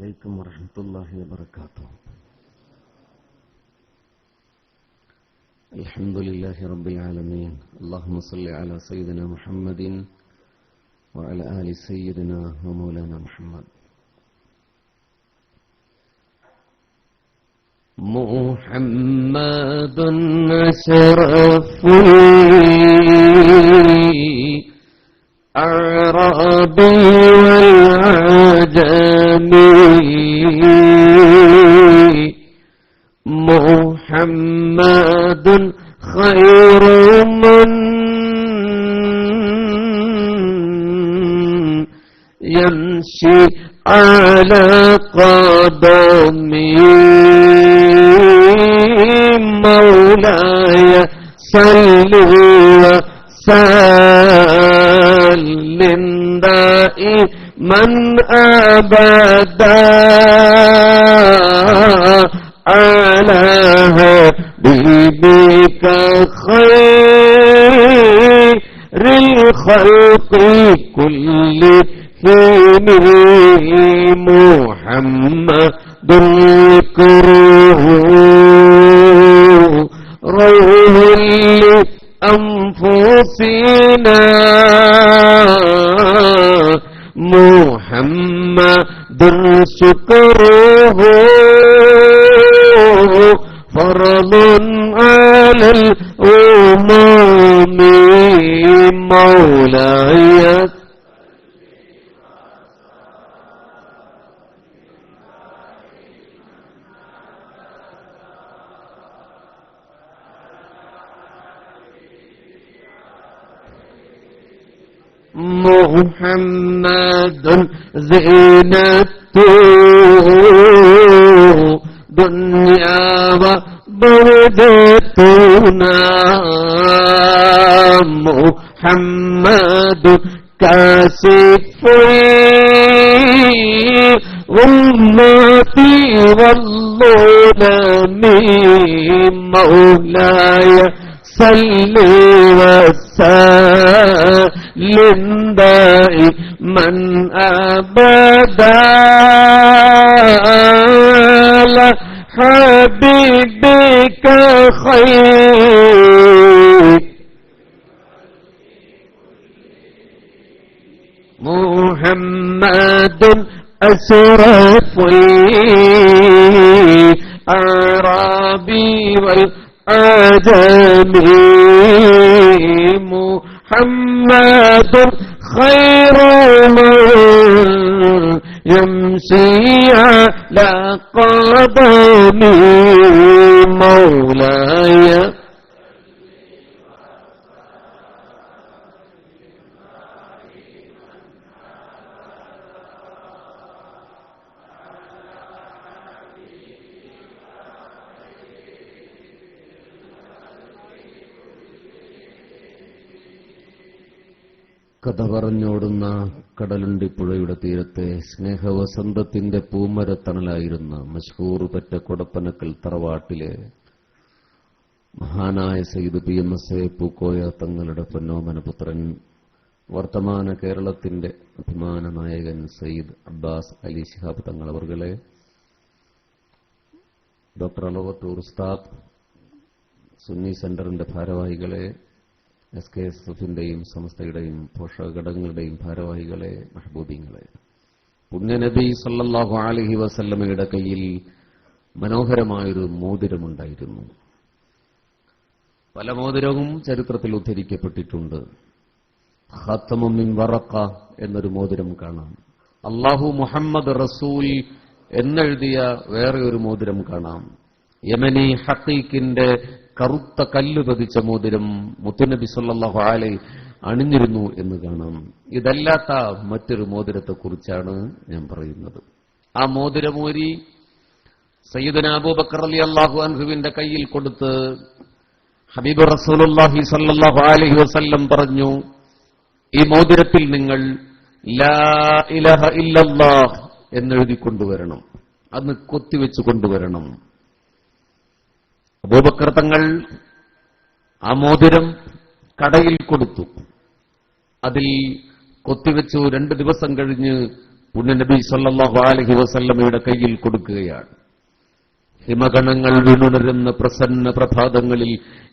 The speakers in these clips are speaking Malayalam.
عليكم ورحمة الله وبركاته. الحمد لله رب العالمين. اللهم صل على سيدنا محمد وعلى آل سيدنا ومولانا محمد. محمد أشرف الأعراب والعجم، محمد خير من يمشي على قدمه، مولاي صل وسلم دائما أبدا على حبيبك خير الخلق كلهم، محمد ذكره روح لأنفسنا، محمد شكره فرض على الأمم، مولاي محمد زينته دنيا وبردتنا، محمد كاشف الغمة والظلم، مولاي صل وسلم دائما أبدا على حبيبك خير، محمد أشرف الأعراب والعجم، محمد خير من يمشي على قدمه، مولاي കഥ പറഞ്ഞോടുന്ന കടലുണ്ടിപ്പുഴയുടെ തീരത്തെ സ്നേഹവസന്തത്തിന്റെ പൂമരത്തണലായിരുന്ന മഷ്ഹൂർ പെറ്റ കൊടപ്പനക്കൽ തറവാട്ടിലെ മഹാനായ സയ്യിദ് PMSA പൂക്കോയ തങ്ങളുടെ പൊന്നോമനപുത്രൻ, വർത്തമാന കേരളത്തിന്റെ അഭിമാന നായകൻ സയ്യിദ് അബ്ബാസ് അലി ശിഹാബ് തങ്ങൾ അവർകളെ, ഡോക്ടർ അലവത്തൂർ ഉസ്താദ്, സുന്നി സെന്ററിന്റെ ഭാരവാഹികളെ, SKSFിന്റെയും സംസ്ഥയുടെയും പോഷകഘടകങ്ങളുടെയും ഭാരവാഹികളെ, മഹബൂബീങ്ങളെ, പുണ്യനബി സല്ലല്ലാഹു അലൈഹി വസല്ലമയുടെ കയ്യിൽ മനോഹരമായൊരു മോതിരമുണ്ടായിരുന്നു. പല മോതിരവും ചരിത്രത്തിൽ ഉദ്ധരിക്കപ്പെട്ടിട്ടുണ്ട്. ഖാത്തമും മിൻ വറഖ എന്നൊരു മോതിരം കാണാം. അല്ലാഹു മുഹമ്മദ് റസൂൽ എന്നെഴുതിയ വേറെ ഒരു മോതിരം കാണാം. യമനി ഹഖീഖിന്റെ കറുത്ത കല്ല് പതിച്ച മോതിരം മുത്തുനബി സല്ലല്ലാഹു അലൈഹി അണിഞ്ഞിരുന്നു എന്ന് കാണാം. ഇതല്ലാത്ത മറ്റൊരു മോതിരത്തെക്കുറിച്ചാണ് ഞാൻ പറയുന്നത്. ആ മോതിരമൂരി സയ്യിദുനാ അബൂബക്കർ റളിയല്ലാഹു അൻഹുവിന്റെ കയ്യിൽ കൊടുത്ത് ഹബീബ് റസൂലുള്ളാഹി സല്ലല്ലാഹു അലൈഹി വസല്ലം പറഞ്ഞു, ഈ മോതിരത്തിൽ നിങ്ങൾ ലാ ഇലാഹ ഇല്ലല്ലാഹ് എന്നെഴുതി കൊണ്ടുവരണം, അന്ന് കൊത്തിവെച്ച് കൊണ്ടുവരണം. അബൂബക്കർ തങ്ങൾ ആ മോതിരം കടയിൽ കൊടുത്തു. അതിൽ കൊത്തിവെച്ചു. 2 ദിവസം കഴിഞ്ഞ് പുണ്യനബി സല്ലല്ലാഹു അലൈഹി വസല്ലമയുടെ കയ്യിൽ കൊടുക്കുകയാണ്. ഹിമഗണങ്ങൾ വീണുണരുന്ന പ്രസന്ന പ്രഭാതങ്ങളിൽ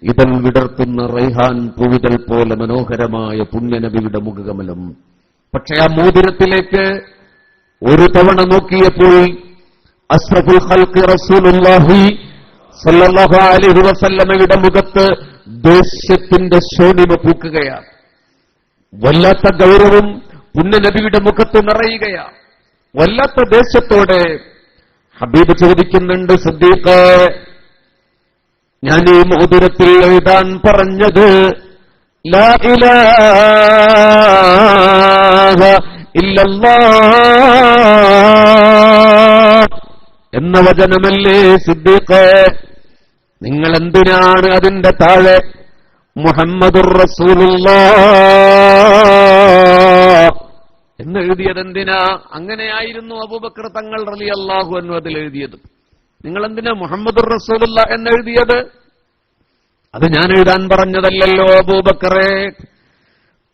ഇതൾ വിടർത്തുന്ന റൈഹാൻ പൂവിതൾ പോലെ മനോഹരമായ പുണ്യനബിയുടെ മുഖകമലം. പക്ഷേ ആ മോതിരത്തിലേക്ക് ഒരു തവണ നോക്കിയപ്പോൾ അസ്റഫുൽ ഖൽഖ് റസൂലുള്ളാഹി സല്ലല്ലാഹു അലൈഹി വസല്ലമയുടെ മുഖത്ത് ദേഷ്യത്തിന്റെ ശോണിമ പൂക്കുകയാണ്. വല്ലാത്ത ഗൗരവം പുണ്യനബിയുടെ മുഖത്ത് നിറയുകയാണ്. വല്ലാത്ത ദേഷ്യത്തോടെ ഹബീബ് ചോദിക്കുന്നുണ്ട്, സിദ്ദീഖേ, ഞാൻ ഈ മോതിരത്തിൽ എഴുതാൻ പറഞ്ഞത് ലാ ഇലാഹ ഇല്ലല്ലാഹ് എന്ന വചനമല്ലേ സിദ്ദീഖേ? നിങ്ങൾ എന്തിനാണ് അതിന്റെ താഴെ മുഹമ്മദുർ റസൂലുള്ളാഹ് എന്നെഴുതിയത്? എന്തിനാ? അങ്ങനെയായിരുന്നു അബൂബക്കർ തങ്ങൾ റളിയല്ലാഹു അൻഹു അതിൽ എഴുതിയത്. നിങ്ങൾ എന്തിനാ മുഹമ്മദുർ റസൂലുള്ളാഹ് എന്നെഴുതിയത്? അത് ഞാൻ എഴുതാൻ പറഞ്ഞതല്ലല്ലോ അബൂബക്കറെ.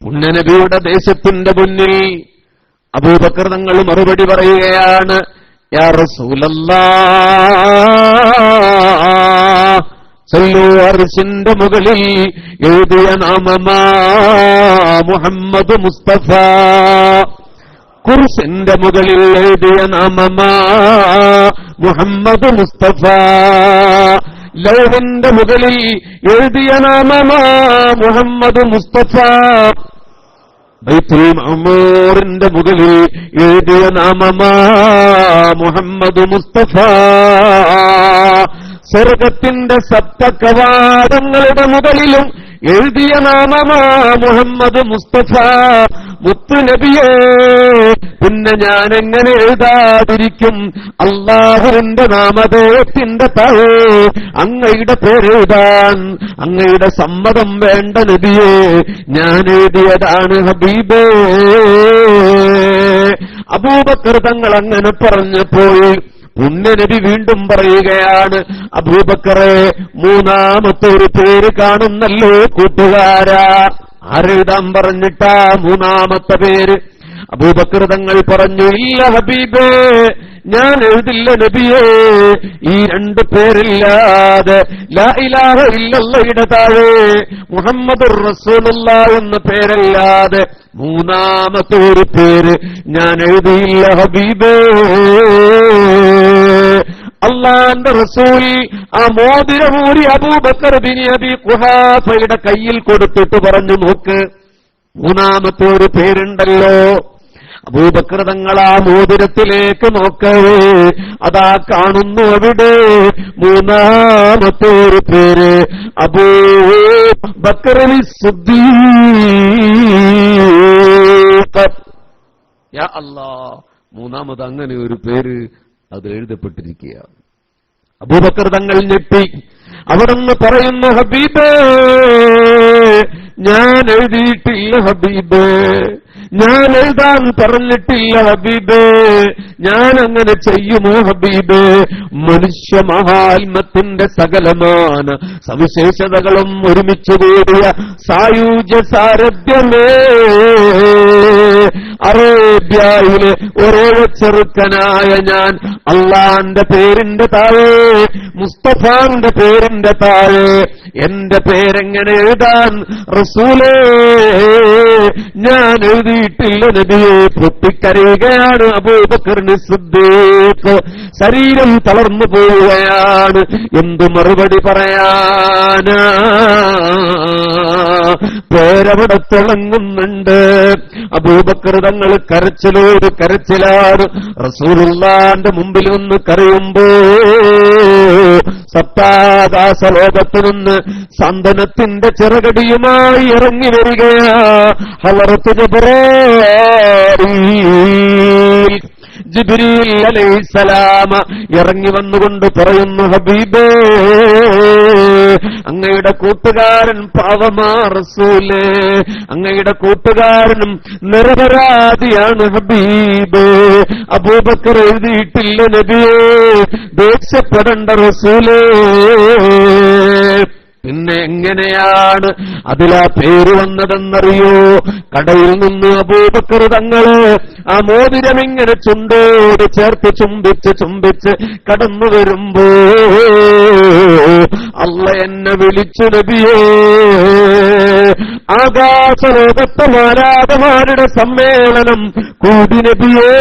പുണ്യനബിയുടെ ദേശത്തിന്റെ മുന്നിൽ അബൂബക്കർ തങ്ങൾ മറുപടി പറയുകയാണ്, യാ റസൂലല്ലാഹ്, സല്ലു അർശിന്റെ മുകളിൽ എഴുതിയ നാമമാ മുഹമ്മദ് മുസ്തഫ, കുർസിന്റെ മുകളിൽ എഴുതിയ നാമമാ മുഹമ്മദ് മുസ്തഫ, ലൗഹിന്റെ മുകളിൽ എഴുതിയ നാമമാ മുഹമ്മദ് മുസ്തഫ, ബൈത്തുൽ മഅ്മൂറിന്റെ മുകളിൽ എഴുതിയ നാമമാ മുഹമ്മദ് മുസ്തഫ, സ്വർഗത്തിന്റെ സപ്തകവാടങ്ങളുടെ മുകളിലും എഴുതിയ നാമമാ മുഹമ്മദ് മുസ്തഫ. മുത്തുനബിയേ, പിന്നെ ഞാൻ എങ്ങനെ എഴുതാതിരിക്കും? അല്ലാഹുവിന്റെ നാമധേയത്തിന്റെ താഴെ അങ്ങയുടെ പേരെഴുതാൻ അങ്ങയുടെ സമ്മതം വേണ്ട നബിയേ, ഞാൻ എഴുതിയതാണ് ഹബീബേ. അബൂബക്കർ തങ്ങൾ അങ്ങനെ പറഞ്ഞപ്പോൾ പുണ്യനബി വീണ്ടും പറയുകയാണ്, അബൂബക്കറെ, മൂന്നാമത്തെ ഒരു പേര് കാണുന്നല്ലോ കൂട്ടുകാരാ. ആരെഴുതാൻ പറഞ്ഞിട്ടാ മൂന്നാമത്തെ പേര്? അബൂബക്കർ തങ്ങൾ പറഞ്ഞു, ഇല്ല ഹബീബേ, ഞാൻ എഴുതില്ല നബിയേ. ഈ രണ്ട് പേരില്ലാതെ ലാ ഇലാഹ ഇല്ലല്ലാഹയുടെ താഴെ മുഹമ്മദുർ റസൂലുള്ളാഹ് എന്ന പേരല്ലാതെ മൂന്നാമത്തെ ഒരു പേര് ഞാൻ എഴുതിയില്ല ഹബീബേ. അല്ലാഹുവിന്റെ റസൂൽ ആ മോതിരമൂരി അബൂബക്കർ ബിൻ അബീ ഖുഹാഫയുടെ കയ്യിൽ കൊടുത്തിട്ട് പറഞ്ഞു, നോക്ക്, മൂന്നാമത്തെ ഒരു പേരുണ്ടല്ലോ. അബൂബക്കർ തങ്ങൾ ആ മോതിരത്തിലേക്ക് നോക്കവേ അതാ കാണുന്നു അവിടെ മൂന്നാമത്തെ ഒരു പേര്, അബൂബക്കർ സിദ്ദീഖ്. യാ അല്ലാഹ്, മൂന്നാമത് അങ്ങനെ ഒരു പേര് അത് എഴുതപ്പെട്ടിരിക്കുകയാണ്. അബൂബക്കർ തങ്ങൾ ഞെട്ടി. അവിടുന്ന് പറയുന്നു, ഹബീബേ, ഞാൻ എഴുതിയിട്ടില്ല ഹബീബേ, ഞാൻ എഴുതാൻ പറഞ്ഞിട്ടില്ല ഹബീബേ, ഞാൻ അങ്ങനെ ചെയ്യുമോ ഹബീബേ? മനുഷ്യ മഹാത്മത്തിന്റെ സകലമാന സവിശേഷതകളും ഒരുമിച്ച് കൂടിയ സായുജ്യ സാരഥ്യമേ, അറേബ്യയിലെ ഒരേ ചെറുക്കനായ ഞാൻ അള്ളാന്റെ പേരിന്റെ താഴെ, മുസ്തഫാന്റെ പേരിന്റെ താഴെ എന്റെ പേരെങ്ങനെ എഴുതാൻ റസൂലേ? ഞാൻ എഴുതിയിട്ടില്ല നബിയെ. പൊട്ടിക്കരയുകയാണ് അബൂബക്കർ സിദ്ദീഖ്. ശരീരം തളർന്നു പോവുകയാണ്. എന്തു മറുപടി പറയാനാ? പേരവിടെ തിളങ്ങുന്നുണ്ട്. അബൂബക്കർ തങ്ങൾ കരച്ചിലോട് കരച്ചിലാണ്. റസൂലുള്ളാന്റെ മുമ്പിൽ നിന്ന് കരയുമ്പോ സപ്താകാശ ലോകത്തു നിന്ന് സാന്ത്വനത്തിന്റെ ചിറകടിയുമായി ഇറങ്ങി വരികയാ ഹളറത്ത് ജിബ്രീൽ അലൈഹിസ്സലാം ഇറങ്ങി വന്നുകൊണ്ട് പറയുന്നു, ഹബീബേ, അങ്ങയുടെ കൂട്ടുകാരൻ പാവമാ റസൂലേ, അങ്ങയുടെ കൂട്ടുകാരനും നിരപരാധിയാണ് ഹബീബേ. അബൂബക്കർ എഴുതിയിട്ടില്ല നബിയേ, ദേഷ്യപ്പെടേണ്ട റസൂലേ. പിന്നെ എങ്ങനെയാണ് അതിലാ പേര് വന്നതെന്നറിയോ? കടയിൽ നിന്ന് അബൂബക്കർ തങ്ങള് ആ മോതിരം ഇങ്ങനെ ചുണ്ടോട് ചേർത്ത് ചുംബിച്ച് കടന്നു വരുമ്പോ അല്ല എന്നെ വിളിച്ചു നബിയേ. ആകാശലോകത്തെ മാലാഖമാരുടെ സമ്മേളനം കൂടി നബിയേ.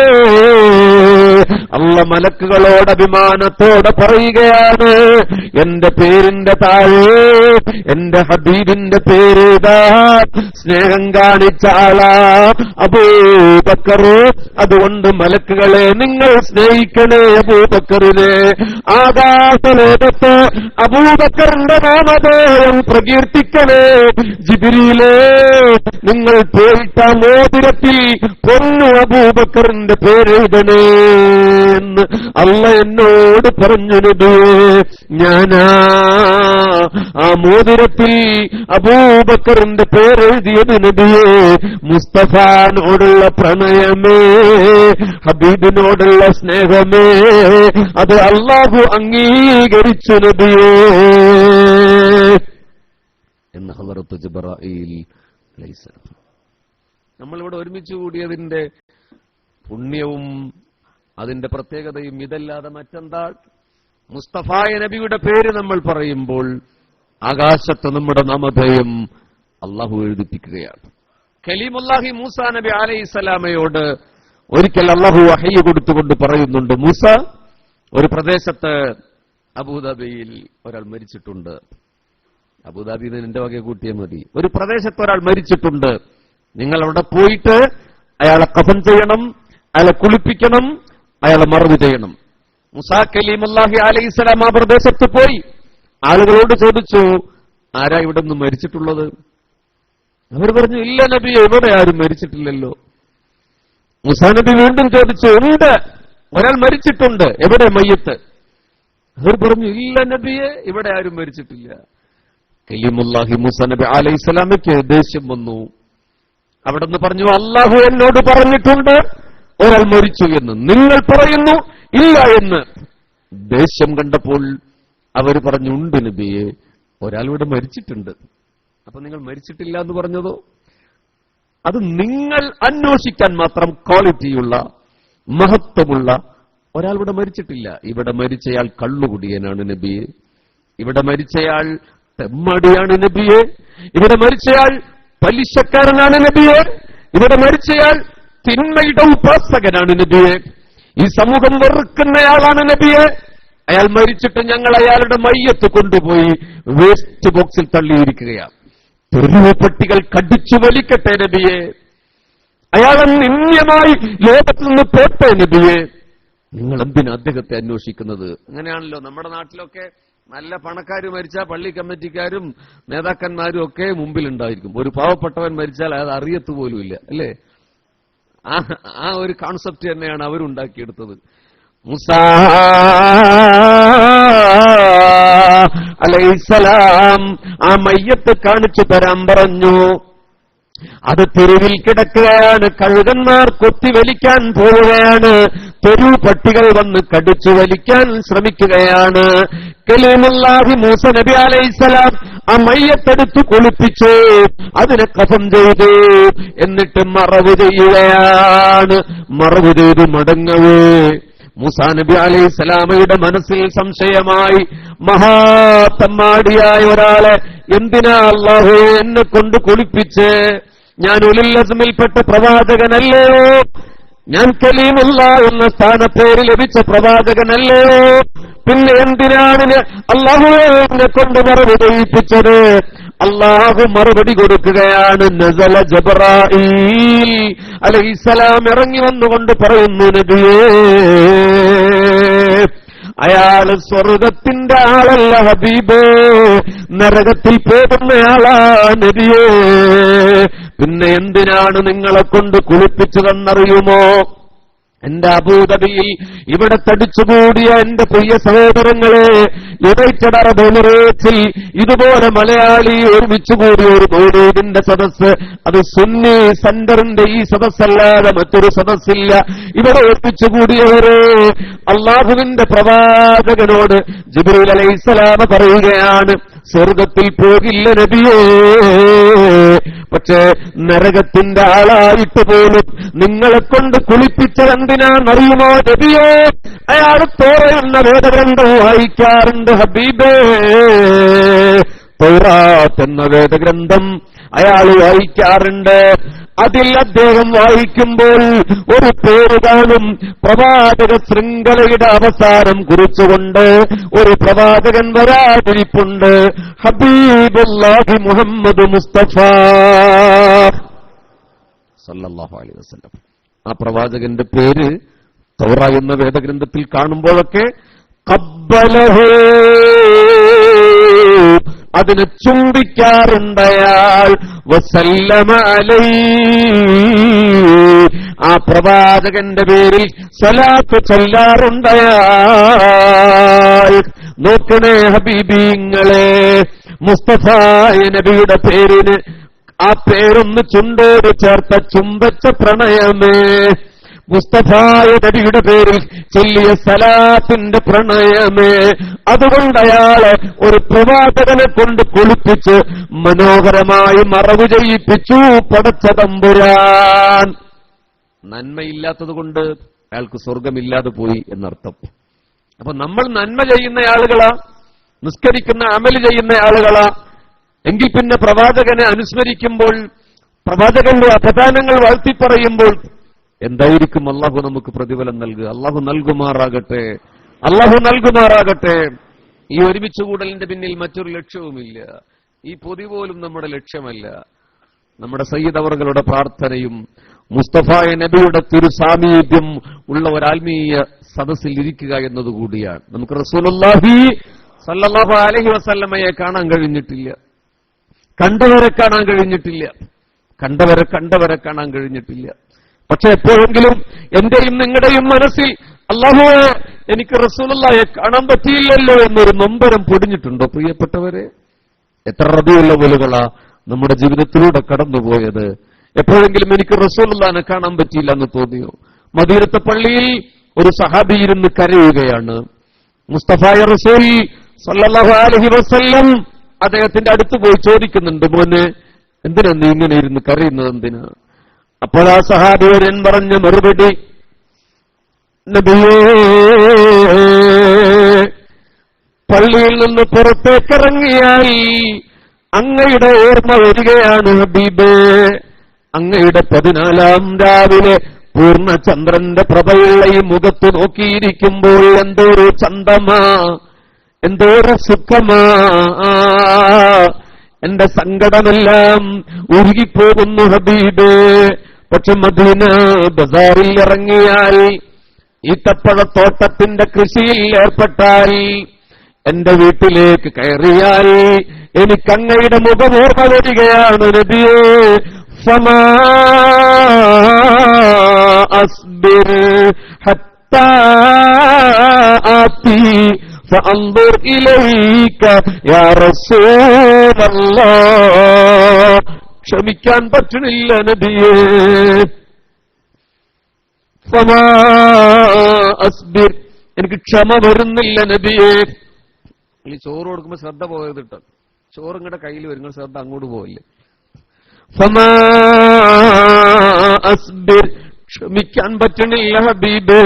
അല്ല മലക്കുകളോട് അഭിമാനത്തോടെ പറയുകയാണ്, എന്റെ പേരിന്റെ താഴെ എന്റെ ഹബീബിന്റെ പേരേതാ? സ്നേഹം കാണിച്ച ആളാ അബൂബക്കർ. അതുകൊണ്ട് മലക്കുകളെ നിങ്ങൾ സ്നേഹിക്കണേ അബൂബക്കറിനെ. ആകാശലോകത്ത് അബൂബക്കറിന്റെ നാമധേയം പ്രകീർത്തിക്കണേ. ജിബ്രീലേ, നിങ്ങൾ പോയിട്ട മോതിരത്തിൽ പൊന്നു അബൂബക്കറിന്റെ പേരെഴുതണേ എന്ന് അല്ല എന്നോട് പറഞ്ഞു നബിയേ. ഞാനാ ആ മോതിരത്തിൽ അബൂബക്കറിന്റെ പേരെഴുതിയത് നബിയേ. മുസ്തഫാനോടുള്ള പ്രണയമേ, ഹബീബിനോടുള്ള സ്നേഹമേ, അത് അല്ലാഹു അംഗീകരിച്ചു നബിയേ എന്ന് ഹളറത്ത് ജിബ്രീൽ അലൈഹിസ്സലാം. നമ്മളിവിടെ ഒരുമിച്ച് കൂടിയതിന്റെ പുണ്യവും അതിന്റെ പ്രത്യേകതയും ഇതല്ലാതെ മറ്റെന്താ? മുസ്തഫായ നബിയുടെ പേര് നമ്മൾ പറയുമ്പോൾ ആകാശത്ത് നമ്മുടെ നാമധേയം അള്ളാഹു എഴുതിപ്പിക്കുകയാണ്. കലീമുല്ലാഹി മൂസ നബി അലൈഹിസ്സലാമയോട് ഒരിക്കൽ അള്ളാഹു വഹയ്യ് കൊടുത്തുകൊണ്ട് പറയുന്നുണ്ട്, മൂസ, ഒരു പ്രദേശത്ത് അബൂദാബിയിൽ ഒരാൾ മരിച്ചിട്ടുണ്ട്. അബൂദാബിയിൽ നിന്റെ വകയെ കൂട്ടിയാൽ മതി. ഒരു പ്രദേശത്ത് ഒരാൾ മരിച്ചിട്ടുണ്ട്. നിങ്ങൾ അവിടെ പോയിട്ട് അയാളെ കഫൻ ചെയ്യണം, അയാളെ കുളിപ്പിക്കണം, അയാളെ മറവ് ചെയ്യണം. മൂസാ കലീമുല്ലാഹി അലൈഹിസ്സലാം ആ പ്രദേശത്ത് പോയി ആളുകളോട് ചോദിച്ചു, ആരാ ഇവിടെ നിന്ന് മരിച്ചിട്ടുള്ളത്? അവർ പറഞ്ഞു, ഇല്ല നബിയെ, ഇവിടെ ആരും മരിച്ചിട്ടില്ലല്ലോ. മൂസാ നബി വീണ്ടും ചോദിച്ചു, ഉണ്ട്, ഒരാൾ മരിച്ചിട്ടുണ്ട്, എവിടെ മയ്യത്ത്? അവർ പറഞ്ഞു, ഇല്ല നബിയെ, ഇവിടെ ആരും മരിച്ചിട്ടില്ല. കലീമുല്ലാഹി മൂസാ നബി അലൈഹിസ്സലാമയ്ക്ക് ദേഷ്യം വന്നു. അവിടെ നിന്ന് പറഞ്ഞു, അല്ലാഹു എന്നോട് പറഞ്ഞിട്ടുണ്ട് ഒരാൾ മരിച്ചു എന്ന്, നിങ്ങൾ പറയുന്നു ഇല്ല എന്ന്. ദേഷ്യം കണ്ടപ്പോൾ അവർ പറഞ്ഞു, ഉണ്ട് നബിയെ, ഒരാളിവിടെ മരിച്ചിട്ടുണ്ട്. അപ്പൊ നിങ്ങൾ മരിച്ചിട്ടില്ല എന്ന് പറഞ്ഞതോ? അത് നിങ്ങൾ അന്വേഷിക്കാൻ മാത്രം ക്വാളിറ്റിയുള്ള മഹത്വമുള്ള ഒരാളിവിടെ മരിച്ചിട്ടില്ല. ഇവിടെ മരിച്ചയാൾ കള്ളുകുടിയനാണ് നബിയെ, ഇവിടെ മരിച്ചയാൾ തെമ്മടിയാണ് നബിയെ, ഇവിടെ മരിച്ചയാൾ പലിശക്കാരനാണ് നബിയെ, ഇവിടെ മരിച്ചയാൾ തിന്മയുടെ ഉപാസകനാണ് നബിയെ, ഈ സമൂഹം വെറുക്കുന്നയാളാണ് നബിയെ. അയാൾ മരിച്ചിട്ട് ഞങ്ങൾ അയാളുടെ മയ്യത്ത് കൊണ്ടുപോയി വേസ്റ്റ് ബോക്സിൽ തള്ളിയിരിക്കുകയാണ്. തെരുവ് പട്ടികൾ കടിച്ചു വലിക്കട്ടെ നബിയെ, അയാളെ നിന്ദ്യമായി ലോകത്ത് നിന്ന് പോട്ടെ നബിയെ. നിങ്ങൾ എന്തിനാ അദ്ദേഹത്തെ അന്വേഷിക്കുന്നത്? അങ്ങനെയാണല്ലോ നമ്മുടെ നാട്ടിലൊക്കെ നല്ല പണക്കാർ മരിച്ചാൽ പള്ളി കമ്മിറ്റിക്കാരും നേതാക്കന്മാരും ഒക്കെ മുമ്പിലുണ്ടായിരിക്കും. ഒരു പാവപ്പെട്ടവൻ മരിച്ചാൽ അത് അറിയത്ത് പോലുമില്ല, അല്ലേ? ആ ഒരു കോൺസെപ്റ്റ് തന്നെയാണ് അവരുണ്ടാക്കിയെടുത്തത്. മൂസാ അലൈഹിസ്സലാം ആ മയ്യത്ത് കാണിച്ചു തരാൻ പറഞ്ഞു. അത് തെരുവിൽ കിടക്കുകയാണ്, കഴുകന്മാർ കൊത്തിവലിക്കാൻ പോവുകയാണ്, തെരുവ് പട്ടികൾ വന്ന് കടിച്ചു വലിക്കാൻ ശ്രമിക്കുകയാണ്. കലീമുല്ലാഹി മൂസ നബി അലൈഹിസ്സലാം ആ മയ്യത്തെടുത്ത് കുളിപ്പിച്ചു, അതിനെ കഫൻ ചെയ്തു, എന്നിട്ട് മറവ് ചെയ്യുകയാണ്. മറവ് ചെയ്ത് മടങ്ങവേ മൂസാ നബി അലൈഹിസ്സലാമയുടെ മനസ്സിൽ സംശയമായി, മഹാത്തമ്മാടിയായ ഒരാളെ എന്തിനാ അല്ലാഹു എന്നെ കൊണ്ട് കുളിപ്പിച്ച്? ഞാൻ ഉലുൽ അസ്മിൽപ്പെട്ട പ്രവാചകനല്ലയോ? ഞാൻ കലീമുല്ലാ എന്ന സ്ഥാനപ്പേര് ലഭിച്ച പ്രവാചകനല്ലയോ? പിന്നെ എന്തിനാണ് അല്ലാഹുവേ എന്നെ കൊണ്ട് മറുപടി ചെയ്യിപ്പിച്ചത്? അല്ലാഹു മറുപടി കൊടുക്കുകയാണ്. നസല ജിബ്രീൽ അലൈഹിസ്സലാം ഇറങ്ങി വന്നുകൊണ്ട് പറയുന്നു, നബിയേ, അയാള് സ്വർഗത്തിന്റെ ആളല്ല ഹബീബേ, നരകത്തിൽ പോകുന്നയാളാ നബിയേ. പിന്നെ എന്തിനാണ് നിങ്ങളെ കൊണ്ട് കുളിപ്പിച്ചതെന്നറിയുമോ? എന്റെ അബൂദബിയിൽ ഇവിടെ തടിച്ചുകൂടിയ എന്റെ പ്രിയ സഹോദരങ്ങളെ, യുണൈറ്റഡ് അറബ് എമിറേറ്റ്സിൽ ഇതുപോലെ മലയാളി ഒരുമിച്ചുകൂടിയ ഒരു മൗലൂദിന്റെ സദസ്സ്, അത് സുന്നി സെന്ററിന്റെ ഈ സദസ്സല്ലാതെ മറ്റൊരു സദസ്സില്ല. ഇവിടെ ഒരുമിച്ചുകൂടിയവരെ, അള്ളാഹുവിന്റെ പ്രവാചകനോട് ജിബ്രീൽ അലൈഹിസ്സലാം പറയുകയാണ്, സ്വർഗത്തിൽ പോകില്ല നബിയേ. പക്ഷേ നരകത്തിന്റെ ആളായിട്ട് പോലും നിങ്ങളെ കൊണ്ട് കുളിപ്പിച്ചതെന്തിനാണെന്നറിയുമോ നബിയേ? അയാൾ തോറയുന്ന വേദഗ്രന്ഥം വായിക്കാറുണ്ട് ഹബീബേ. തൗറാത്ത് എന്ന വേദഗ്രന്ഥം അയാൾ വായിക്കാറുണ്ട്. അതിൽ അദ്ദേഹം വായിക്കുമ്പോൾ ഒരു പേര് കാണും. പ്രവാചക ശൃംഖലയുടെ അവസാനം കുറിച്ചുകൊണ്ട് ഒരു പ്രവാചകൻ വരാതിരിപ്പുണ്ട്. ഹബീബുല്ലാഹി മുഹമ്മദ് മുസ്തഫ സല്ലല്ലാഹു അലൈഹി വസല്ലം. ആ പ്രവാചകന്റെ പേര് തൗറ എന്ന വേദഗ്രന്ഥത്തിൽ കാണുമ്പോഴൊക്കെ ഖബ്ബലഹു, അതിനെ ചുംബിക്കാറുണ്ടയാൾ. വസല്ലമ അലൈഹി, ആ പ്രവാചകന്റെ പേരിൽ സ്വലാത്ത് ചൊല്ലാറുണ്ടയാൾ. നോക്കണേ ഹബീബിങ്ങളെ, മുസ്തഫ നബിയുടെ പേരിന് ആ പേരൊന്ന് ചുണ്ടോട് ചേർത്ത ചുംബച്ച പ്രണയമേ, മുസ്തഫായ നബിയുടെ പേരിൽ ചൊല്ലിയ സലാത്തിന്റെ പ്രണയമേ. അതുകൊണ്ട് അയാളെ ഒരു പ്രവാചകനെ കൊണ്ട് കുളിപ്പിച്ച് മനോഹരമായി മറവ് ചെയ്യിപ്പിച്ചു പടച്ച തമ്പുരാൻ. നന്മയില്ലാത്തത് കൊണ്ട് അയാൾക്ക് സ്വർഗമില്ലാതെ പോയി എന്നർത്ഥം. അപ്പൊ നമ്മൾ നന്മ ചെയ്യുന്ന ആളുകളാ, നിസ്കരിക്കുന്ന അമല് ചെയ്യുന്ന ആളുകളാ, എങ്കിൽ പിന്നെ പ്രവാചകനെ അനുസ്മരിക്കുമ്പോൾ, പ്രവാചകന്റെ അപദാനങ്ങൾ വാഴ്ത്തിപ്പറയുമ്പോൾ എന്തായിരിക്കും അള്ളാഹു നമുക്ക് പ്രതിഫലം നൽകുക? അള്ളാഹു നൽകുമാറാകട്ടെ, അള്ളാഹു നൽകുമാറാകട്ടെ. ഈ ഒരുമിച്ച് കൂടലിന്റെ പിന്നിൽ മറ്റൊരു ലക്ഷ്യവുമില്ല. ഈ പൊതി പോലും നമ്മുടെ ലക്ഷ്യമല്ല. നമ്മുടെ സയ്യിദ് അവറുകളുടെ പ്രാർത്ഥനയും മുസ്തഫായ നബിയുടെ തിരുസാമീപ്യം ഉള്ള ഒരു ആത്മീയ സദസ്സിൽ ഇരിക്കുക എന്നതുകൂടിയാണ്. നമുക്ക് റസൂലുള്ളാഹി സല്ലല്ലാഹു അലൈഹി വസല്ലമയെ കാണാൻ കഴിഞ്ഞിട്ടില്ല, കണ്ടവരെ കാണാൻ കഴിഞ്ഞിട്ടില്ല, കണ്ടവരെ കാണാൻ കഴിഞ്ഞിട്ടില്ല. പക്ഷെ എപ്പോഴെങ്കിലും എന്റെയും നിങ്ങളുടെയും മനസ്സിൽ അല്ലാഹുവേ എനിക്ക് റസൂലുള്ളാഹിയെ കാണാൻ പറ്റിയില്ലല്ലോ എന്നൊരു നൊമ്പരം പൊടിഞ്ഞിട്ടുണ്ടോ പ്രിയപ്പെട്ടവരെ? എത്ര റബീഉൽ അവ്വലുകളാ നമ്മുടെ ജീവിതത്തിലൂടെ കടന്നുപോയത്. എപ്പോഴെങ്കിലും എനിക്ക് റസൂലുള്ളാഹിനെ കാണാൻ പറ്റിയില്ല എന്ന് തോന്നിയോ? മദീനത്തെ പള്ളിയിൽ ഒരു സഹാബി ഇരുന്ന് കരയുകയാണ്. മുസ്തഫായ റസൂൽ സല്ലല്ലാഹു അലൈഹി വസല്ലം അദ്ദേഹത്തിന്റെ അടുത്ത് പോയി ചോദിക്കുന്നുണ്ട്, മോനെ എന്തിനാ നീ ഇങ്ങനെ ഇരുന്ന് കരയുന്നത്, എന്തിനാ? അപ്പോൾ ആ സഹാബിവരൻ പറഞ്ഞ മറുപടി, നബിയേ, പള്ളിയിൽ നിന്ന് പുറത്തേക്കിറങ്ങിയാൽ അങ്ങയുടെ ഓർമ്മ വരികയാണ് ഹബീബേ. അങ്ങയുടെ 14-ാം രാവിലെ പൂർണ്ണചന്ദ്രന്റെ പ്രഭയുള്ള ഈ മുഖത്ത് നോക്കിയിരിക്കുമ്പോൾ എന്തോരു ചന്തമാ, എന്തോരു സുഖമാ, എന്റെ സങ്കടമെല്ലാം ഉരുകിപ്പോകുന്നു ഹബീബേ. പക്ഷെ മദീന ബസാറിൽ ഇറങ്ങിയാൽ, ഈത്തപ്പഴത്തോട്ടത്തിന്റെ കൃഷിയിൽ ഏർപ്പെട്ടാൽ, എന്റെ വീട്ടിലേക്ക് കയറിയാൽ എനിക്കങ്ങയുടെ മുഖം ഓർമ്മ വരികയാണ് നബിയേ. ഫമാ അസ്ബിർ ഹത്താ ആതി ഫഅൻദുർ ഇലൈക യാ റസൂലല്ലാഹ്. ക്ഷമിക്കാൻ പറ്റണില്ല നബിയേ. ഫമാ അസ്ബിർ, എനിക്ക് ക്ഷമ വരുന്നില്ല നബിയേ. ഈ ചോറ് കൊടുക്കുമ്പോ ശ്രദ്ധ പോയത് കേട്ടോ, ചോറ് ഇങ്ങടെ കയ്യിൽ വരും, ശ്രദ്ധ അങ്ങോട്ട് പോവില്ലേ. ഫമാ അസ്ബിർ, ക്ഷമിക്കാൻ പറ്റണില്ല ഹബീബേ.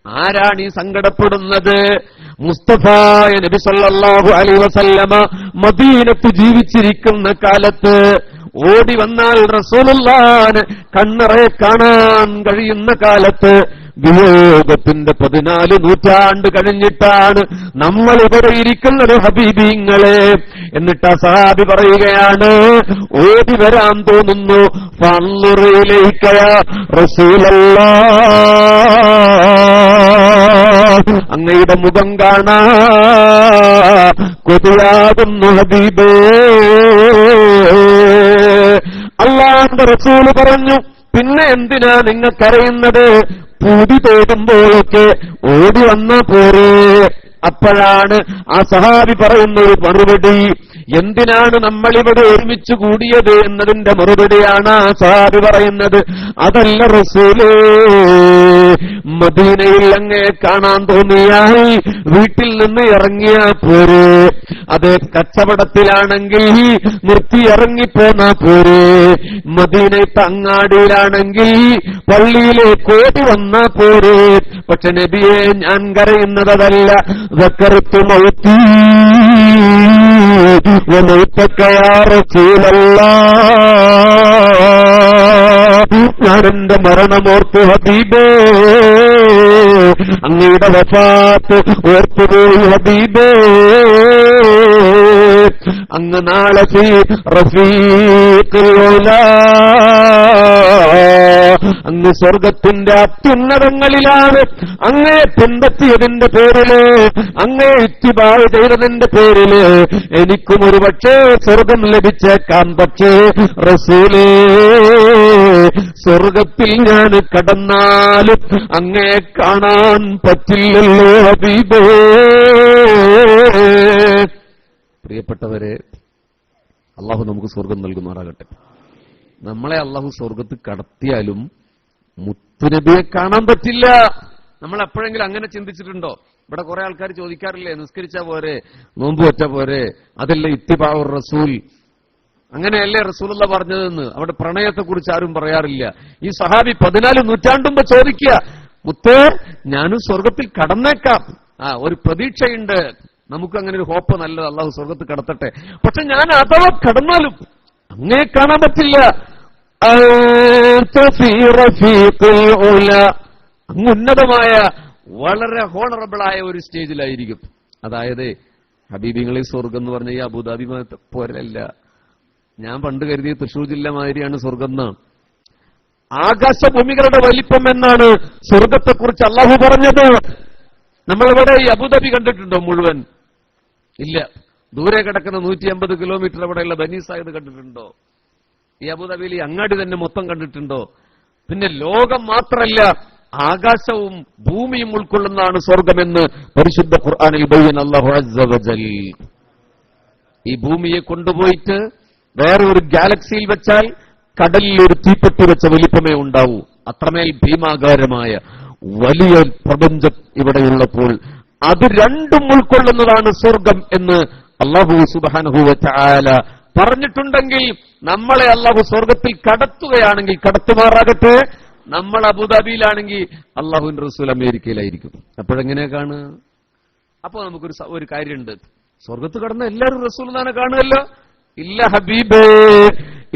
ആരാണ് ഈ സങ്കടപ്പെടുന്നത്? മുസ്തഫായ നബി സല്ലല്ലാഹു അലൈഹി വസല്ലമ മദീനത്ത് ജീവിച്ചിരിക്കുന്ന കാലത്ത് ഓടി വന്നാൽ റസൂലുള്ളാഹിനെ കണ്ണറയെ കാണാൻ കഴിയുന്ന കാലത്ത് വിയോഗത്തിന്റെ 14 നൂറ്റാണ്ട് കഴിഞ്ഞിട്ടാണ് നമ്മൾ ഇവിടെ ഇരിക്കുന്നത് ഹബീബിങ്ങളെ. എന്നിട്ട് ആ സഹാബി പറയുകയാണ്, ഓടി വരാൻ തോന്നുന്നു. ഫൻളുർ ഇലൈക യാ റസൂലല്ലാഹ്, അങ്ങയുടെ മുഖം കാണാ കൊതിയാകുന്നു ഹബീബേ. അല്ലാഹുവിന്റെ റസൂല് പറഞ്ഞു, പിന്നെ എന്തിനാ നിങ്ങൾക്കറിയുന്നത്? പൂതി തോന്നുമ്പോഴൊക്കെ ഓടി വന്ന പോരെ. അപ്പോഴാണ് ആ സഹാബി പറയുന്ന ഒരു മറുപടി, എന്തിനാണ് നമ്മളിവിടെ ഒരുമിച്ച് കൂടിയത് എന്നതിന്റെ മറുപടിയാണ് ആ സഹാബി പറയുന്നത്. അതല്ല റസൂലേ, മദീനയിൽ അങ്ങേ കാണാൻ തോന്നിയാൽ വീട്ടിൽ നിന്ന് ഇറങ്ങിയാ പോരെ, അത് കച്ചവടത്തിലാണെങ്കിൽ നിർത്തി ഇറങ്ങിപ്പോന്നാ പോരെ, മദീനത്തെ അങ്ങാടിയിലാണെങ്കിൽ പള്ളിയിലേക്ക് ഓടി വന്നാ പോരെ. പക്ഷെ നബിയെ, ഞാൻ കരയുന്നതല്ല, ദക്കറത്തു മൗതി വമൗതക യാ റസൂലല്ലാഹ്, ഞാൻ എന്റെ മരണമോർത്തു ഹബീബേ, അങ്ങയുടെ വഫാത്ത് ഓർത്തുപോയി ഹബീബേ, അങ്ങ് നാളെ റഫീഖുൽ ഉലാ, അങ്ങ് സ്വർഗത്തിന്റെ അത്യുന്നതങ്ങളിലാണ്. അങ്ങേ പിന്തെത്തിയതിന്റെ പേരില്, അങ്ങേ ഇത്തിബാ ചെയ്തതിന്റെ പേരില് എനിക്കും ഒരു പക്ഷേ സ്വർഗം ലഭിച്ചേക്കാം. പക്ഷേ റസൂലേ, സ്വർഗത്തിൽ ഞാൻ കടന്നാലും അങ്ങേ കാണാൻ പറ്റില്ലല്ലോ ഹബീബേ. പ്രിയപ്പെട്ടവരെ, അള്ളാഹു നമുക്ക് സ്വർഗം നൽകുമാറാകട്ടെ. നമ്മളെ അള്ളാഹു സ്വർഗത്തിൽ കടത്തിയാലും മുത്തുനബിയെ കാണാൻ പറ്റില്ല. നമ്മൾ എപ്പോഴെങ്കിലും അങ്ങനെ ചിന്തിച്ചിട്ടുണ്ടോ? ഇവിടെ കുറെ ആൾക്കാർ ചോദിക്കാറില്ലേ, നിസ്കരിച്ചാ പോരെ, നോമ്പ് വെച്ച പോരെ, അതല്ല ഇത്തിബാഉർ റസൂൽ, അങ്ങനെയല്ലേ റസൂലുള്ള പറഞ്ഞതെന്ന്. അവിടെ പ്രണയത്തെക്കുറിച്ച് ആരും പറയാറില്ല. ഈ സഹാബി 14 നൂറ്റാണ്ട് മുമ്പ് ചോദിക്കുക, മുത്തേ, ഞാനും സ്വർഗത്തിൽ കടന്നേക്കാം, ഒരു പ്രതീക്ഷയുണ്ട്, നമുക്ക് അങ്ങനെ ഒരു ഹോപ്പ്, നല്ലത്, അള്ളാഹു സ്വർഗത്തിൽ കടത്തട്ടെ. പക്ഷെ ഞാൻ അഥവാ കടന്നാലും അങ്ങേ കാണാൻ പറ്റില്ല. അങ്ങ് ഉന്നതമായ, വളരെ ഹോണറബിളായ ഒരു സ്റ്റേജിലായിരിക്കും. അതായത് ഹബീബിങ്ങളെ സ്വർഗം എന്ന് പറഞ്ഞ ഈ അബുദാബി പോരല്ല. ഞാൻ പണ്ട് കരുതിയ തൃശൂർ ജില്ല മാതിരിയാണ് സ്വർഗം എന്നാണ്. ആകാശഭൂമികളുടെ വലിപ്പം എന്നാണ് സ്വർഗത്തെക്കുറിച്ച് അള്ളാഹു പറഞ്ഞത്. നമ്മളിവിടെ ഈ അബുദാബി കണ്ടിട്ടുണ്ടോ മുഴുവൻ? ഇല്ല. ദൂരെ കിടക്കുന്ന 150 കിലോമീറ്റർ അവിടെയുള്ള ബനി സായിദ് കണ്ടിട്ടുണ്ടോ? ഈ അബുദാബിയിൽ ഈ അങ്ങാടി തന്നെ മൊത്തം കണ്ടിട്ടുണ്ടോ? പിന്നെ ലോകം മാത്രമല്ല, ആകാശവും ഭൂമിയും ഉൾക്കൊള്ളുന്നതാണ് സ്വർഗമെന്ന് പരിശുദ്ധ ഖുർആനിൽ ബയ്യന അല്ലാഹു അസ്സ വജൽ. ഈ ഭൂമിയെ കൊണ്ടുപോയിട്ട് വേറെ ഒരു ഗാലക്സിയിൽ വെച്ചാൽ കടലിൽ ഒരു തീപ്പെട്ടി വെച്ച വലിപ്പമേ ഉണ്ടാവൂ. അത്രമേൽ ഭീമാകാരമായ വലിയ പ്രപഞ്ചം ഇവിടെയുള്ളപ്പോൾ അത് രണ്ടും ഉൾക്കൊള്ളുന്നതാണ് സ്വർഗം എന്ന് അല്ലാഹു സുബ്ഹാനഹു വ തആല പറഞ്ഞിട്ടുണ്ടെങ്കിൽ, നമ്മളെ അല്ലാഹു സ്വർഗത്തിൽ കടത്തുകയാണെങ്കിൽ കടത്തുമാറാകട്ടെ. നമ്മൾ അബുദാബിയിലാണെങ്കിൽ അല്ലാഹുവിന്റെ റസൂൽ അമേരിക്കയിലായിരിക്കും. അപ്പോഴെങ്ങനെയാ കാണുക? അപ്പോ നമുക്കൊരു കാര്യമുണ്ട്, സ്വർഗത്ത് കടന്ന എല്ലാവരും റസൂൽ തന്നെ കാണുമല്ലോ? ഇല്ല ഹബീബേ,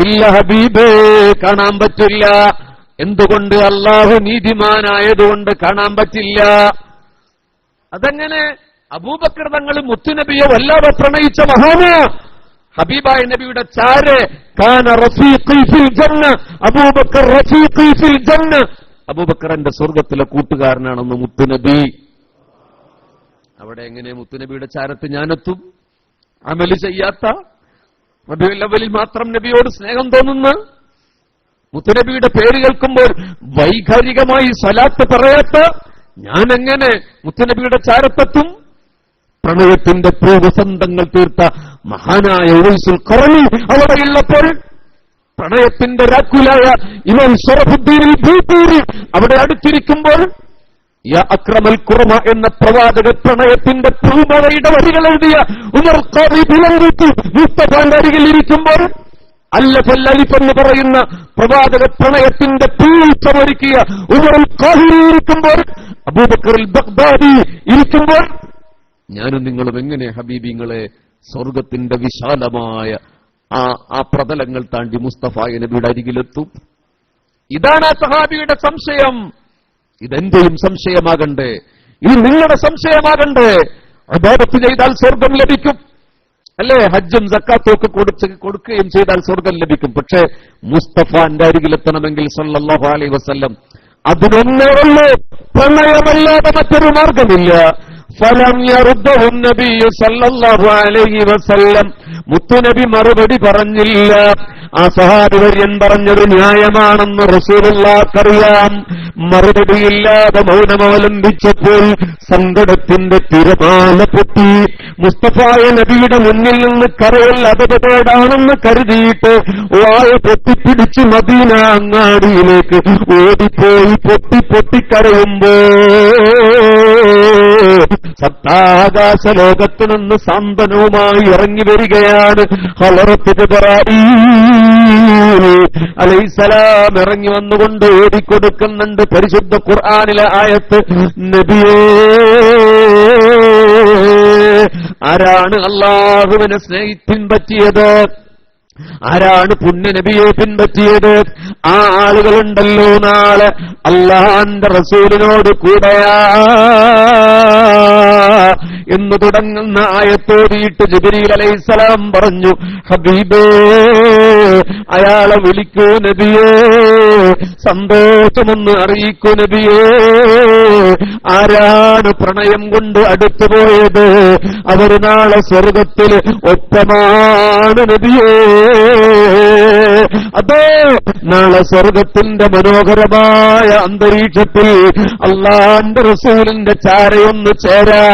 ഇല്ല ഹബീബേ, കാണാൻ പറ്റില്ല. എന്തുകൊണ്ട്? അല്ലാഹു നീതിമാനായതുകൊണ്ട് കാണാൻ പറ്റില്ല. അതെങ്ങനെ? അബൂബക്കർ തങ്ങൾ മുത്തുനബിയെ വല്ലാതെ പ്രണയിച്ച മഹാന്, ഹബീബായ നബിയുടെ ചാര്, കാന റഫീഖി ഫിൽ ജന്ന, അബൂബക്കർ റഫീഖി ഫിൽ ജന്ന, അബൂബക്കർ എന്റെ സ്വർഗത്തിലെ കൂട്ടുകാരനാണെന്ന് മുത്തുനബി. അവിടെ എങ്ങനെ മുത്തുനബിയുടെ ചാരത്ത് ഞാനെത്തും? അമല് ചെയ്യാത്ത, റബീഉൽ അവ്വലിൽ മാത്രം നബിയോട് സ്നേഹം തോന്നുന്ന, മുത്തുനബിയുടെ പേര് കേൾക്കുമ്പോൾ വൈകാരികമായി സ്വലാത്ത് പറയാത്ത ഞാൻ എങ്ങനെ മുത്തുനബിയുടെ ചാരത്തെത്തും? പ്രണയത്തിന്റെ പൂവസന്തങ്ങൾ തീർത്ത മഹാനായ ഉവൈസുൽ ഖറനി അവിടെയുള്ളപ്പോൾ, പ്രണയത്തിന്റെ രാക്കുലായ ഇമാം ശറഫുദ്ദീൻ ഭൂപൂരി അവിടെ അടുത്തിരിക്കുമ്പോൾ, യാ അക്രമൽ ഖുർമ എന്ന പ്രവാചക പ്രണയത്തിന്റെ പൂമഴയുടെ വരികൾ എഴുതിയ ഉമർ ഖാദി ബിലങ്കുത്തി മുസ്തഫാന്റെ അരികിൽ ഇരിക്കുമ്പോൾ, അല്ലഫല്ലലിഫ് എന്ന് പറയുന്ന പ്രവാചക പ്രണയത്തിന്റെ പൂച്ചമൊരുക്കിയ ഉമറുൽ ഖാഹിരി ഇരിക്കുമ്പോൾ, അബൂബക്കറുൽ ബഗ്ദാദി ഇരിക്കുമ്പോൾ, ഞാനും നിങ്ങളും എങ്ങനെ ഹബീബിങ്ങളെ സ്വർഗത്തിന്റെ വിശാലമായ ആ പ്രതലങ്ങൾ താണ്ടി മുസ്തഫായ നബിയുടെ അരികിലെത്തും? ഇതാണ് ആ സഹാബിയുടെ സംശയം. ഇതെന്റെയും സംശയമാകണ്ടേ? ഇത് നിങ്ങളുടെ സംശയമാകണ്ടേ? ഇബാദത്ത് ചെയ്താൽ സ്വർഗം ലഭിക്കും, അല്ലേ? ഹജ്ജും സക്കാത്തും ഒക്കെ കൊടുക്കുകയും ചെയ്താൽ സ്വർഗം ലഭിക്കും. പക്ഷേ മുസ്തഫാന്റെ അരികിലെത്തണമെങ്കിൽ സല്ലല്ലാഹു അലൈഹി വസല്ലം അതിനൊന്നേ ഉള്ളൂ, പ്രണയമല്ലാതെ മറ്റൊരു മാർഗമില്ല. ഫലം യറുദ്ദഹു നബി സല്ലല്ലാഹു അലൈഹി വസല്ലം, മുത്തുനബി മറുപടി പറഞ്ഞില്ല. ആ സഹാബിവര്യൻ പറഞ്ഞത് ന്യായമാണെന്ന് റസൂലുള്ളാഹിക്കറിയാം. മറുപടിയില്ലാതെ മൗനമവലംബിച്ചപ്പോൾ സങ്കടത്തിന്റെ തിരമാല പൊട്ടി. മുസ്തഫായ നബിയുടെ മുന്നിൽ നിന്ന് കരയൽ അപകടമാണെന്ന് കരുതിയിട്ട് വായ പൊട്ടിപ്പിടിച്ച് മദീന അങ്ങാടിയിലേക്ക് ഓടിപ്പോയി പൊട്ടിക്കരയുമ്പോ സപ്താകാശ ലോകത്തു നിന്ന് സാന്ത്വനവുമായി ഇറങ്ങി വരികയാണ് ഹളറത്ത് ജിബ്രീൽ അലൈഹിസ്സലാം. ഇറങ്ങി വന്നുകൊണ്ട് ഓടിക്കൊടുക്കുന്നുണ്ട് പരിശുദ്ധ ഖുർആനിലെ ആയത്ത്. നബിയേ, ആരാണ് അല്ലാഹുവിനെ പിൻപറ്റിയത്? ആരാണ് പുണ്യനബിയെ പിൻപറ്റിയത്? ആ ആളുകളുണ്ടല്ലോ നാളെ അല്ലാഹുവിന്റെ റസൂലിനോട് കൂടെയാ എന്ന് തുടങ്ങുന്ന ആയത്തോടിയിട്ട് ജിബ്രീൽ അലൈഹിസ്സലാം പറഞ്ഞു, ഹബീബേ, അയാളെ വിളിക്കൂ നബിയേ, സന്തോഷമൊന്ന് അറിയിക്കൂ നബിയേ. ആരാണ് പ്രണയം കൊണ്ട് അടുത്തുപോയത്? അവർ നാളെ സ്വർഗത്തിൽ ഒപ്പമാണ് നബിയേ. അതോ നാളെ സ്വർഗത്തിന്റെ മനോഹരമായ അന്തരീക്ഷത്തിൽ അല്ലാഹുവിന്റെ റസൂലിന്റെ ചാരയൊന്ന് ചേരാ.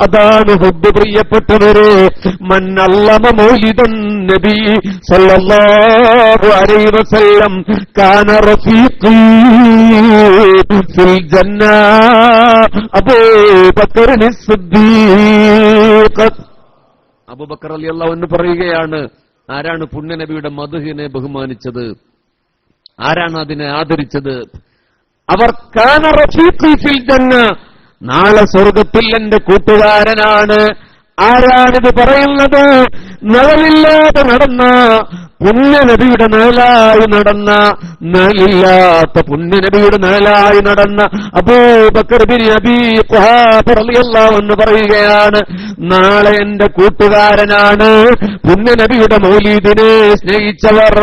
അതാണ് ഹുബ്ബ്. പ്രിയപ്പെട്ടവരെ, മൻ അല്ലമ മൗലിദൻ നബി സല്ലല്ലാഹു അലൈഹി വസല്ലം കാന റഫീഖി ഫിൽ ജന്ന അബൂബക്കർ സിദ്ദീഖ്. അബൂബക്കർ റളിയല്ലാഹു അൻഹു പറയുകയാണ്, ആരാണ് പുണ്യനബിയുടെ മദ്ഹിനെ ബഹുമാനിച്ചത്? ആരാണ് അതിനെ ആദരിച്ചത്? അവർ കാന റഫീഖി ഫിൽ ജന്ന, നാളെ സ്വർഗത്തിൽ എന്റെ കൂട്ടുകാരനാണ്. ആരാണിത് പറയുന്നത്? നിഴലില്ലാതെ നടന്ന പുണ്യനബിയുടെ നിഴലായി നടന്ന, നിഴലില്ലാത്ത പുണ്യനബിയുടെ നിഴലായി നടന്ന അബൂബക്കർ ബിൻ അബീ ഖുഹാഫ റളിയല്ലാഹു അൻഹു പറയുകയാണ്, നാളെ എന്റെ കൂട്ടുകാരനാണ്. പുണ്യനബിയുടെ മൗലീദിനെ സ്നേഹിച്ചവർ,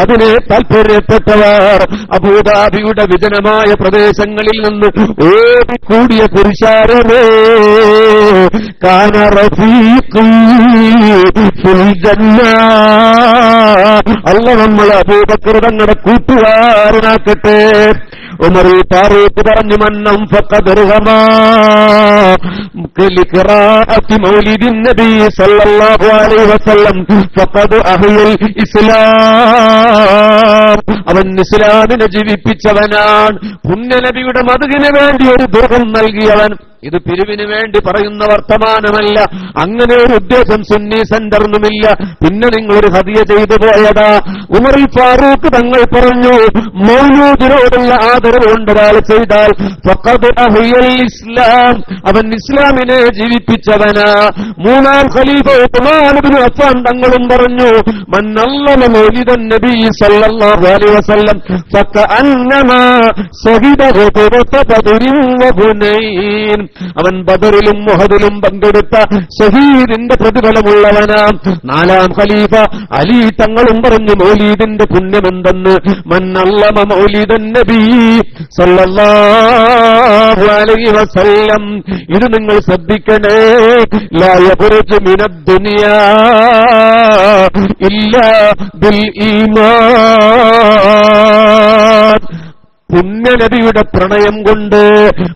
അതിനെ താൽപര്യപ്പെട്ടവർ, അബൂദാബിയുടെ വിജനമായ പ്രദേശങ്ങളിൽ നിന്ന് ഓടിക്കൂടിയ പുരുഷാരമേ, കാന റഫീഖി ഫിൽ ജന്ന. അല്ല നമ്മൾ അബൂബക്കർ തങ്ങളുടെ കൂട്ടുകാരനാക്കട്ടെ. ഉമർ ഫാറൂഖ് പറഞ്ഞു, മന്നം ഫഖദ് റഹമാ ലിഖിറാഅത്തി മൗലിദിൻ നബി സല്ലല്ലാഹു അലൈഹി വസല്ലം ഫഖദ് അഹ്യൽ ഇസ്ലാം. അവൻ ഇസ്ലാമിനെ ജീവിപ്പിച്ചവനാണ്. പുണ്യനബിയുടെ മദ്ഹിന് വേണ്ടി ഒരു ദുർഗം നൽകിയവൻ. ഇത് പിരിവിന് വേണ്ടി പറയുന്ന വർത്തമാനമല്ല. അങ്ങനെ ഒരു ഉദ്ദേശം സുന്നി സെന്ററിനുമില്ല. പിന്നെ നിങ്ങളൊരു ഹദിയ ചെയ്തു പോയതാ. ഉമർ ഫാറൂഖ് തങ്ങൾ പറഞ്ഞു, മൗലൂദിനോടുള്ള ആദരവ് കൊണ്ട് ഒരാൾ ചെയ്താൽ ഫഖദ് അഹ്യൽ ഇസ്ലാം, അവൻ ഇസ്ലാമിനെ ജീവിപ്പിച്ചവനാ. മൂന്നാം ഖലീഫ ഉസ്മാൻ ഇബ്നു അഫ്ഫാൻ തങ്ങളും പറഞ്ഞു, മൻ അല്ലമ മൗലിദൻ നബി സല്ലല്ലാഹു അലൈഹി വസല്ലം ഫകഅന്നമാ ശഹീദ ബദറിൻ വഹുനൈൻ, അവൻ ബദറിലും മുഹദിലും പങ്കെടുത്ത ഷഹീദിന്റെ പ്രതിഫലമുള്ളവനാം. നാലാം ഖലീഫ അലി തങ്ങളും പറഞ്ഞു, മൗലീദിന്റെ പുണ്യമെന്തെന്ന്. മൻ അല്ലമ മൗലിദൻ നബി സല്ലല്ലാഹു അലൈഹി വസല്ലം. ഇത് നിങ്ങൾ ശ്രദ്ധിക്കണേ. ലാ യഖ്റുജു മിനദ് ദുനിയാ ഇല്ലാ ബിൽ ഈമാൻ. പുണ്യനബിയുടെ പ്രണയം കൊണ്ട്,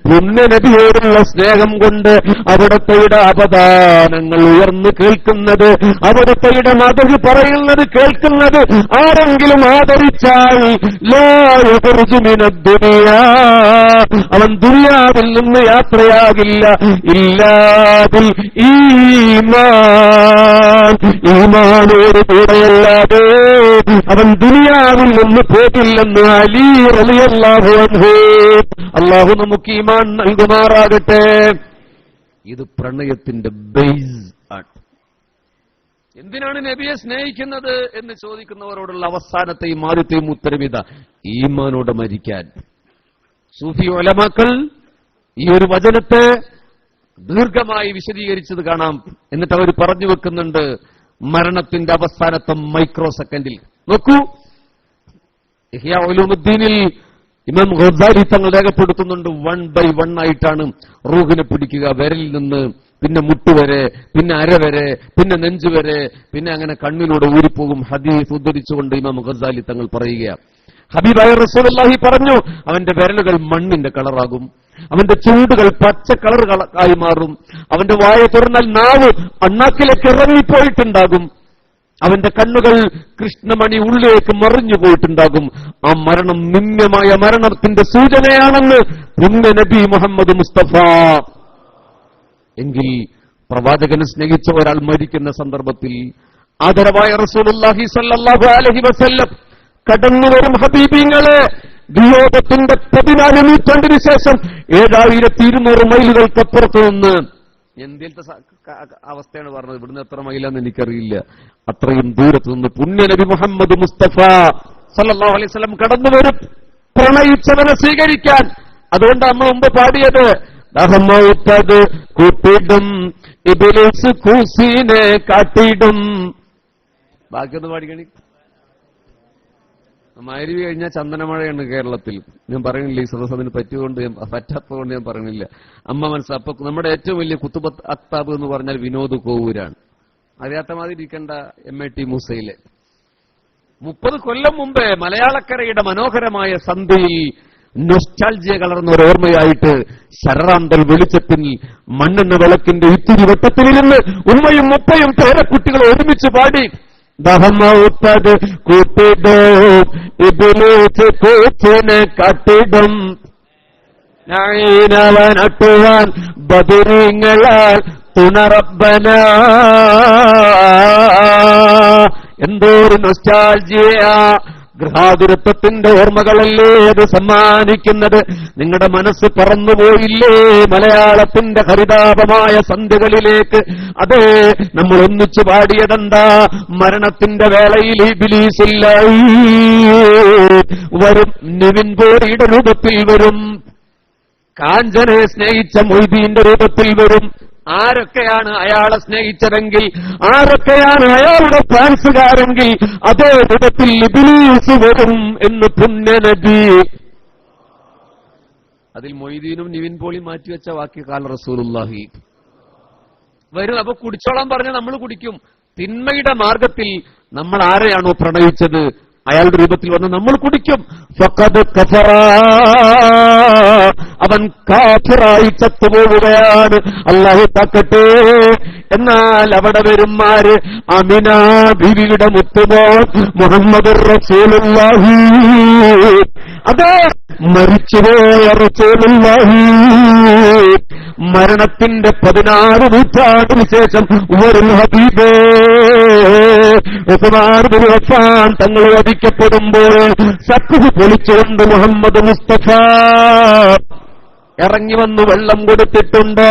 പുണ്യനബിയോടുള്ള സ്നേഹം കൊണ്ട് അവിടത്തെയുടെ അപദാനങ്ങൾ ഉയർന്നു കേൾക്കുന്നത്, അവിടത്തെയുടെ മദഹ് പറയുന്നത് കേൾക്കുന്നത് ആരെങ്കിലും ആദരിച്ചാൽ ലാ യഖ്റുജു മിനദ് ദുനിയാ, അവൻ ദുനിയാവിൽ നിന്ന് യാത്രയാകില്ല. ഇല്ലാ ബിൽ ഈമാൻ, ഈമാനോട് കൂടെയല്ലാതെ അവൻ ദുനിയാവിൽ നിന്ന് പോകില്ലെന്ന് അലി റളിയല്ലാഹു അൻഹു. അല്ലാഹു നമുക്ക് ഈമാൻ നൽകുമാറാകട്ടെ. ഇത് പ്രണയത്തിന്റെ ബേസ് ആണ്. എന്തിനാണ് നബിയെ സ്നേഹിക്കുന്നത് എന്ന് ചോദിക്കുന്നവരോടുള്ള അവസാനത്തെയും ആദ്യത്തെയും ഉത്തരം ഇതാ, ഈമാനോടെ മരിക്കാൻ. സൂഫി ഉലമാക്കൾ ഈ ഒരു വചനത്തെ ദീർഘമായി വിശദീകരിച്ചത് കാണാം. എന്നിട്ട് അവർ പറഞ്ഞു വെക്കുന്നുണ്ട് മരണത്തിന്റെ അവസാനത്തെ മൈക്രോ സെക്കൻഡിൽ. നോക്കൂ, ഇഹ്യാ ഉലൂമുദ്ദീനിൽ ഇമാം ഗസാലി തങ്ങൾ രേഖപ്പെടുത്തുന്നുണ്ട്, 1 by 1 ആയിട്ടാണ് റൂഹിനെ പിടിക്കുക. വിരലിൽ നിന്ന് പിന്നെ മുട്ടുവരെ, പിന്നെ അരവരെ, പിന്നെ നെഞ്ചുവരെ, പിന്നെ അങ്ങനെ കണ്ണിലൂടെ ഊരിപ്പോകും. ഹദീസ് ഉദ്ധരിച്ചുകൊണ്ട് ഇമാം ഗസാലി തങ്ങൾ പറയുകയാണ്, ഹബീബായ റസൂലുള്ളാഹി പറഞ്ഞു, അവന്റെ വിരലുകൾ മണ്ണിന്റെ കളറാകും, അവന്റെ ചുണ്ടുകൾ പച്ച കളറായി മാറും, അവന്റെ വായ തുറന്നാൽ നാവ് അണ്ണാക്കിലേക്ക് ഇറങ്ങിപ്പോയിട്ടുണ്ടാകും, അവന്റെ കണ്ണുകൾ കൃഷ്ണമണി ഉള്ളിലേക്ക് മറിഞ്ഞു പോയിട്ടുണ്ടാകും. ആ മരണം നിമ്യമായ മരണത്തിന്റെ സൂചനയാണെന്ന് പുണ്യ നബി മുഹമ്മദ് മുസ്തഫ. എങ്കിൽ പ്രവാചകനെ സ്നേഹിച്ച ഒരാൾ മരിക്കുന്ന സന്ദർഭത്തിൽ ആദരവായ റസൂലുള്ളാഹി സ്വല്ലല്ലാഹു അലൈഹി വസല്ലം കടന്നുവരും. ഹബീബിങ്ങളെ, വിയോഗത്തിന്റെ 14 നൂറ്റാണ്ടിന് ശേഷം 7200 മൈലുകൾക്കപ്പുറത്ത് നിന്ന്, എന്തിലത്തെ അവസ്ഥയാണ് പറഞ്ഞത്, ഇവിടുന്ന് എത്ര മൈലാന്ന് എനിക്കറിയില്ല, അത്രയും ദൂരത്ത് നിന്ന് പുണ്യ നബി മുഹമ്മദ് മുസ്തഫ സല്ലല്ലാഹു അലൈഹി വസല്ലം കടന്നുവരും പ്രണയിച്ചവനെ സ്വീകരിക്കാൻ. അതുകൊണ്ട് അമ്മ മുമ്പ് പാടിയത്, ദഹമൗത്തത് കൂട്ടിടും ഇബ്ലീസ് കൂസിനെ കാട്ടിടും. ബാക്കിയൊന്ന് പാടിക്കണി. മഗ്‌രിബ് കഴിഞ്ഞാൽ ചന്ദനമഴയാണ് കേരളത്തിൽ. ഞാൻ പറയുന്നില്ല, ഈ സദസ്സിന് പറ്റാത്തതുകൊണ്ട് ഞാൻ പറയുന്നില്ല. അമ്മ മനസ്സിലാ. നമ്മുടെ ഏറ്റവും വലിയ കുത്തുബത്ത് അക്താബ് എന്ന് പറഞ്ഞാൽ വിനോദ് കോവൂരാണ്. അറിയാത്ത മാതിരി ഇരിക്കേണ്ട MAT മൂസയിലെ 30 കൊല്ലം മുമ്പേ മലയാളക്കരയുടെ മനോഹരമായ സന്ധ്യയിൽ നൊസ്റ്റാൾജിയ കലർന്ന ഒരു ഓർമ്മയായിട്ട് ശരറാന്തൽ വെളിച്ചത്തിൽ മണ്ണെണ്ണ വിളക്കിന്റെ ഇത്തിരി വട്ടത്തിലിരുന്ന് ഉമ്മയും മുപ്പയും പേരക്കുട്ടികൾ ഒരുമിച്ച് പാടി, ദഹമൗത്തത് കൂട്ടിടും ഇബ്ലീസ് കൂച്ചിനെ കാട്ടിടും, നട്ടുവാൻ ബദരീങ്ങളാൽ തുണറബ്ബന. എന്തോരു നൊസ്റ്റാൾജിയ, ഗൃഹാതുരത്വത്തിന്റെ ഓർമ്മകളല്ലേ അത് സമ്മാനിക്കുന്നത്. നിങ്ങളുടെ മനസ്സ് പറന്നുപോയില്ലേ മലയാളത്തിന്റെ ഹരിതാപമായ സന്ധ്യകളിലേക്ക്? അതെ, നമ്മൾ ഒന്നിച്ചു പാടിയതെന്താ? മരണത്തിന്റെ വേളയിൽ ഇബ്ലീസില്ല വരും, നിവിൻ പോളിയുടെ രൂപത്തിൽ വരും, കാഞ്ചനെ സ്നേഹിച്ച മൊയ്തീന്റെ രൂപത്തിൽ വരും. ആരൊക്കെയാണ് അയാളെ സ്നേഹിച്ചതെങ്കിൽ, ആരൊക്കെയാണ് അയാളുടെ ഫാൻസുകാരെങ്കിൽ, അതേ രൂപത്തിൽ ഇബ്ലീസ് വരും എന്ന് പുണ്യ നബി. അതിൽ മൊയ്തീനും നിവിൻ പോളിയും മാറ്റിവെച്ച വാക്യ കാല റസൂലുള്ളാഹി വരും. അപ്പൊ കുടിച്ചോളാൻ പറഞ്ഞ നമ്മൾ കുടിക്കും. തിന്മയുടെ മാർഗത്തിൽ നമ്മൾ ആരെയാണോ പ്രണയിച്ചത് അയാളുടെ രൂപത്തിൽ വന്ന് നമ്മൾ കുടിക്കും. ഫഖദ് കഫറ, അവൻ കാഫിറായി ചത്തുപോവുകയാണ്. അല്ലാഹു തക്കട്ടെ. എന്നാൽ അവിടെ വരുമാര്? അമിന ബീവിയുടെ മുത്തുമോൻ മുഹമ്മദ് റസൂലുള്ളാഹി. അതെ, മരിച്ചുപോയ റസൂലുള്ളാഹി മരണത്തിന്റെ 16 നൂറ്റാണ്ടിന് ശേഷം ഒരു ഹബീബേ ഉസ്മാൻ ബിൻ അഫ്ഫാൻ തങ്ങൾ വധിക്കപ്പെടുമ്പോൾ സഖ്ഫ് പൊളിച്ചുകൊണ്ട് മുഹമ്മദ് മുസ്തഫ ഇറങ്ങി വന്ന് വെള്ളം കൊടുത്തിട്ടുണ്ട്.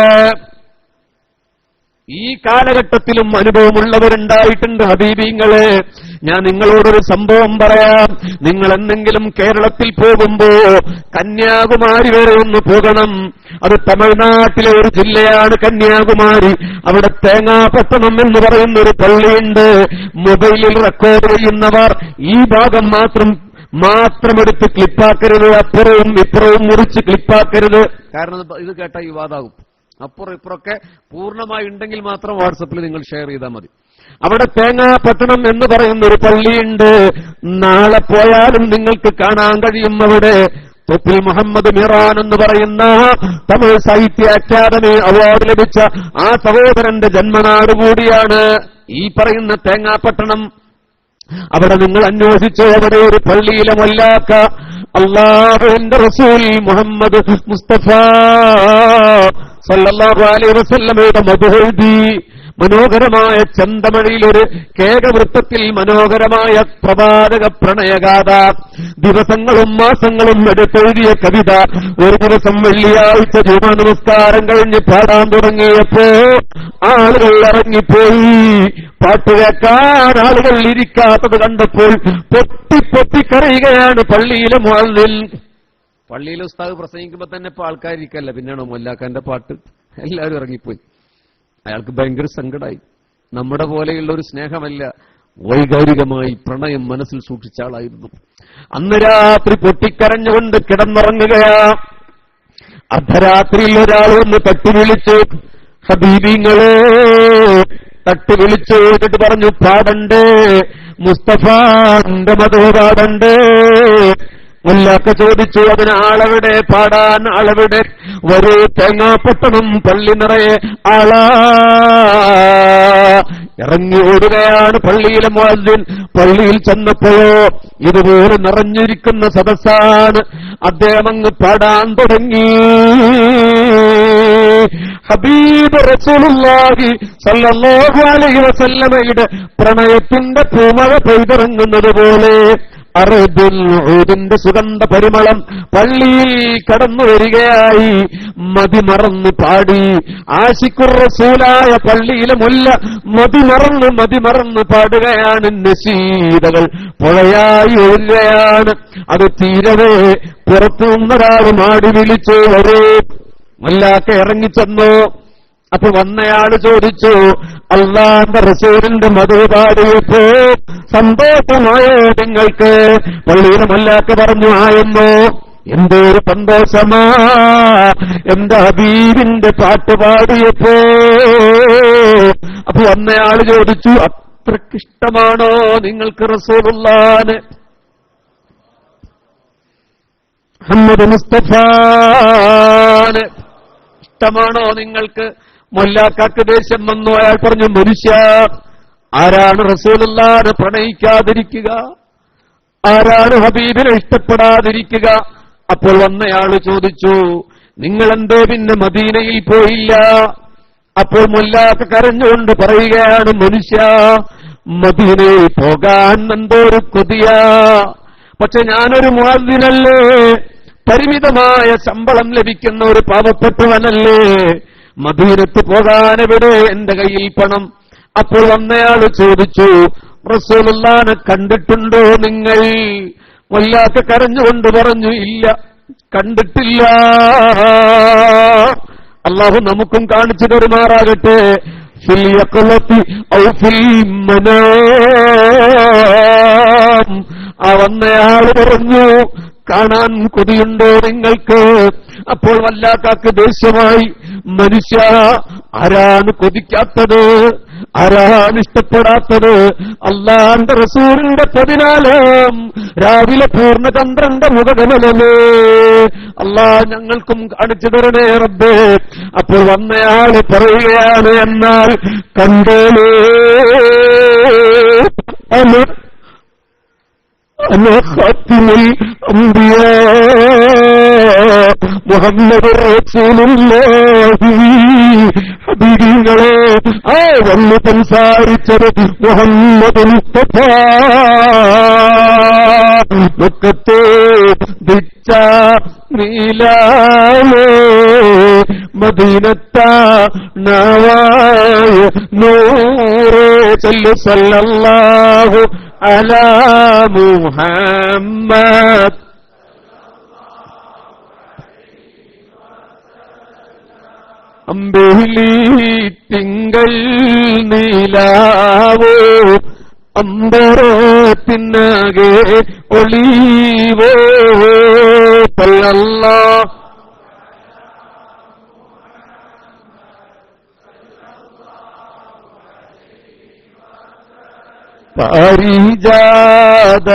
ഈ കാലഘട്ടത്തിലും അനുഭവമുള്ളവരുണ്ടായിട്ടുണ്ട് ഹബീബിങ്ങളെ. ഞാൻ നിങ്ങളോടൊരു സംഭവം പറയാം. നിങ്ങൾ എന്തെങ്കിലും കേരളത്തിൽ പോകുമ്പോ കന്യാകുമാരി വരെ ഒന്ന് പോകണം. അത് തമിഴ്നാട്ടിലെ ഒരു ജില്ലയാണ് കന്യാകുമാരി. അവിടെ തേങ്ങാപട്ടണം എന്ന് പറയുന്ന ഒരു പള്ളിയുണ്ട്. മൊബൈലിൽ റെക്കോർഡ് ചെയ്യുന്നവർ ഈ ഭാഗം മാത്രം എടുത്ത് ക്ലിപ്പാക്കരുത്, അപ്പുറവും ഇപ്പുറവും മുറിച്ച് ക്ലിപ്പാക്കരുത്. കാരണം ഇത് കേട്ടാൽ വിവാദമാകും. അപ്പുറം ഇപ്പുറമൊക്കെ പൂർണ്ണമായി ഉണ്ടെങ്കിൽ മാത്രം വാട്സപ്പിൽ നിങ്ങൾ ഷെയർ ചെയ്താൽ മതി. അവിടെ തേങ്ങാപട്ടണം എന്ന് പറയുന്ന ഒരു പള്ളിയുണ്ട്. നാളെ പോയാലും നിങ്ങൾക്ക് കാണാൻ കഴിയും. അവിടെ തൊപ്പിൽ മുഹമ്മദ് മിറാൻ എന്ന് പറയുന്ന തമിഴ് സാഹിത്യ അക്കാദമി അവാർഡ് ലഭിച്ച ആ സഹോദരന്റെ ജന്മനാട് കൂടിയാണ് ഈ പറയുന്ന തേങ്ങാപട്ടണം. അവിടെ നിങ്ങൾ അന്വേഷിച്ചോ, അവിടെ ഒരു പള്ളിയിലെ മൊല്ലാക്ക അല്ലാഹുവിന്റെ റസൂൽ മുഹമ്മദ് മുസ്തഫ സല്ലല്ലാഹു അലൈഹി വസല്ലമയുടെ മദ്ഹൂദി മനോഹരമായ ചന്തമഴിയിലൊരു കേകവൃത്തത്തിൽ മനോഹരമായ പ്രവാചക പ്രണയഗാഥ, ദിവസങ്ങളും മാസങ്ങളും എടുത്തെഴുതിയ കവിത. ഒരു ദിവസം വെള്ളിയാഴ്ച ജുമാ നമസ്കാരം കഴിഞ്ഞ് പാടാൻ തുടങ്ങിയപ്പോ ആളുകൾ ഇറങ്ങിപ്പോയി. പാട്ട് കേൾക്കാൻ ആളുകൾ ഇരിക്കാത്തത് കണ്ടപ്പോൾ പൊട്ടിക്കരയുകയാണ് പള്ളിയിലെ മുഅദ്ദിൻ. പള്ളിയിലെ ഉസ്താദ് പ്രസംഗിക്കുമ്പോ തന്നെ ഇപ്പൊ ആൾക്കാരിക്കല്ല, പിന്നെയാണോ മൊല്ലാക്കാന്റെ പാട്ട്? എല്ലാവരും ഇറങ്ങിപ്പോയി. അയാൾക്ക് ഭയങ്കര സങ്കടമായി. നമ്മുടെ പോലെയുള്ള ഒരു സ്നേഹമല്ല, വൈകാരികമായി പ്രണയം മനസ്സിൽ സൂക്ഷിച്ച ആളായിരുന്നു. അന്ന് രാത്രി പൊട്ടിക്കരഞ്ഞുകൊണ്ട് കിടന്നുറങ്ങുകയാ. അർദ്ധരാത്രിയിൽ ഒരാൾ ഒന്ന് തട്ടി വിളിച്ചു, ഹബീബിങ്ങളെ തട്ടി വിളിച്ചു എന്നിട്ട് പറഞ്ഞു, പാടണ്ടേ മുസ്തഫാന്റെ മധു പാടണ്ടേ? മുല്ലാക്ക ചോദിച്ചു, അതിന് ആളെവിടെ? പാടാൻ ആളെവിടെ? വരൂ, തേങ്ങാപ്പട്ടണം പള്ളി നിറയെ ആളാ. ഇറങ്ങി ഓടുകയാണ് പള്ളിയിലെ മുഅദ്ദിൻ. പള്ളിയിൽ ചെന്നപ്പോഴോ ഇതുപോലെ നിറഞ്ഞിരിക്കുന്ന സദസ്സാണ്. അദ്ദേഹം അങ്ങ് പാടാൻ തുടങ്ങി. ഹബീബ് റസൂലുള്ളാഹി സ്വല്ലല്ലാഹു അലൈഹി വസല്ലമയുടെ പ്രണയത്തിന്റെ പൂമഴ പെയ്തിറങ്ങുന്നത് പോലെ അറബുൽ ഊദിന്റെ സുഗന്ധ പരിമളം പള്ളിയിൽ കടന്നു വരികയായി. മതിമറന്ന് പാടി ആശിഖുർ റസൂലായ പള്ളിയിലെ മുല്ല മതിമറന്ന് പാടുകയാണ്. നസീദകൾ പുഴയായി ഒഴുകുകയാണ്. അത് തീരവേ പുറത്തു നിന്നൊരാൾ മാടി വിളിച്ചു, വരൂ. മുല്ലാക്ക ഇറങ്ങിച്ചെന്നു. അപ്പൊ വന്നയാള് ചോദിച്ചു, അല്ലാഹുവിന്റെ റസൂലിന്റെ മധു പാടിയപ്പോ സന്തോഷമായോ നിങ്ങൾക്ക്? പള്ളിയിലെ മുല്ലാക്ക പറഞ്ഞു, ആയെന്നോ. എന്തൊരു സന്തോഷമാ എന്റെ ഹബീബിന്റെ പാട്ട് പാടിയപ്പോ. അപ്പൊ വന്നയാള് ചോദിച്ചു, അത്രക്കിഷ്ടമാണോ നിങ്ങൾക്ക് റസൂലുള്ളാഹിനെ, മുഹമ്മദ് മുസ്തഫാനെ ഇഷ്ടമാണോ നിങ്ങൾക്ക്? മുല്ലാക്കാക്ക് ദേഷ്യം വന്നു. അയാൾ പറഞ്ഞു, മനുഷ്യ, ആരാണ് റസൂലുള്ളാഹിനെ പ്രണയിക്കാതിരിക്കുക? ആരാണ് ഹബീബിനെ ഇഷ്ടപ്പെടാതിരിക്കുക? അപ്പോൾ വന്നയാള് ചോദിച്ചു, നിങ്ങളെന്തോ പിന്നെ മദീനയിൽ പോയില്ല? അപ്പോൾ മുല്ലാക്ക കരഞ്ഞുകൊണ്ട് പറയുകയാണ്, മനുഷ്യ, മദീനയിൽ പോകാൻ എന്തോ ഒരു കൊതിയാ. പക്ഷെ ഞാനൊരു മുഅദ്ദിനല്ലേ, പരിമിതമായ ശമ്പളം ലഭിക്കുന്ന ഒരു പാവപ്പെട്ടവനല്ലേ, മദീനത്ത് പോകാനെവിടെ എന്റെ കയ്യിൽ പണം? അപ്പോൾ വന്നയാൾ ചോദിച്ചു, റസൂലുള്ളാഹിനെ കണ്ടിട്ടുണ്ടോ നിങ്ങൾ? മുല്ലാക്ക കരഞ്ഞുകൊണ്ട് പറഞ്ഞു, ഇല്ല, കണ്ടിട്ടില്ല. അല്ലാഹു നമുക്കും കാണിച്ചു തരുമാറാകട്ടെ. ഫിൽ യഖ്ലത്തി ഔ ഫിൽ മനാം. ആ വന്നയാള് പറഞ്ഞു, കാണാൻ കൊതിയുണ്ടോ നിങ്ങൾക്ക്? അപ്പോൾ വല്ലാക്കാക്ക് ദേഷ്യമായി, മനുഷ്യ, ആരാണ് കൊതിക്കാത്തത്? ആരാണ് ഇഷ്ടപ്പെടാത്തത്? അല്ലാഹുവിന്റെ റസൂലിന്റെ 14 രാവിലെ പൂർണ്ണചന്ദ്രന്റെ മുഖകമലമേ, അല്ലാഹ് ഞങ്ങൾക്കും കാണിച്ചു തരണേ റബ്ബേ. അപ്പോൾ വന്നയാള് പറയുകയാണ്, എന്നാൽ കണ്ടോളേ, أنا خاتم الأنبياء محمد رسول الله. ഹബീബിങ്ങളെ വന്ന് സംസാരിച്ചത് മുഹമ്മദ് മുസ്തഫ. മുക്കത്തെ ദിച്ച നീലാമേ മദീനത്ത നവായ നൂറേ സല്ലു സല്ലല്ലാഹു അലാ മുഹമ്മദ്. അമ്പേലി തിങ്കൾ നീലാവോ അമ്പരത്തിനകെ ഒളിവോ സല്ലല്ലാഹു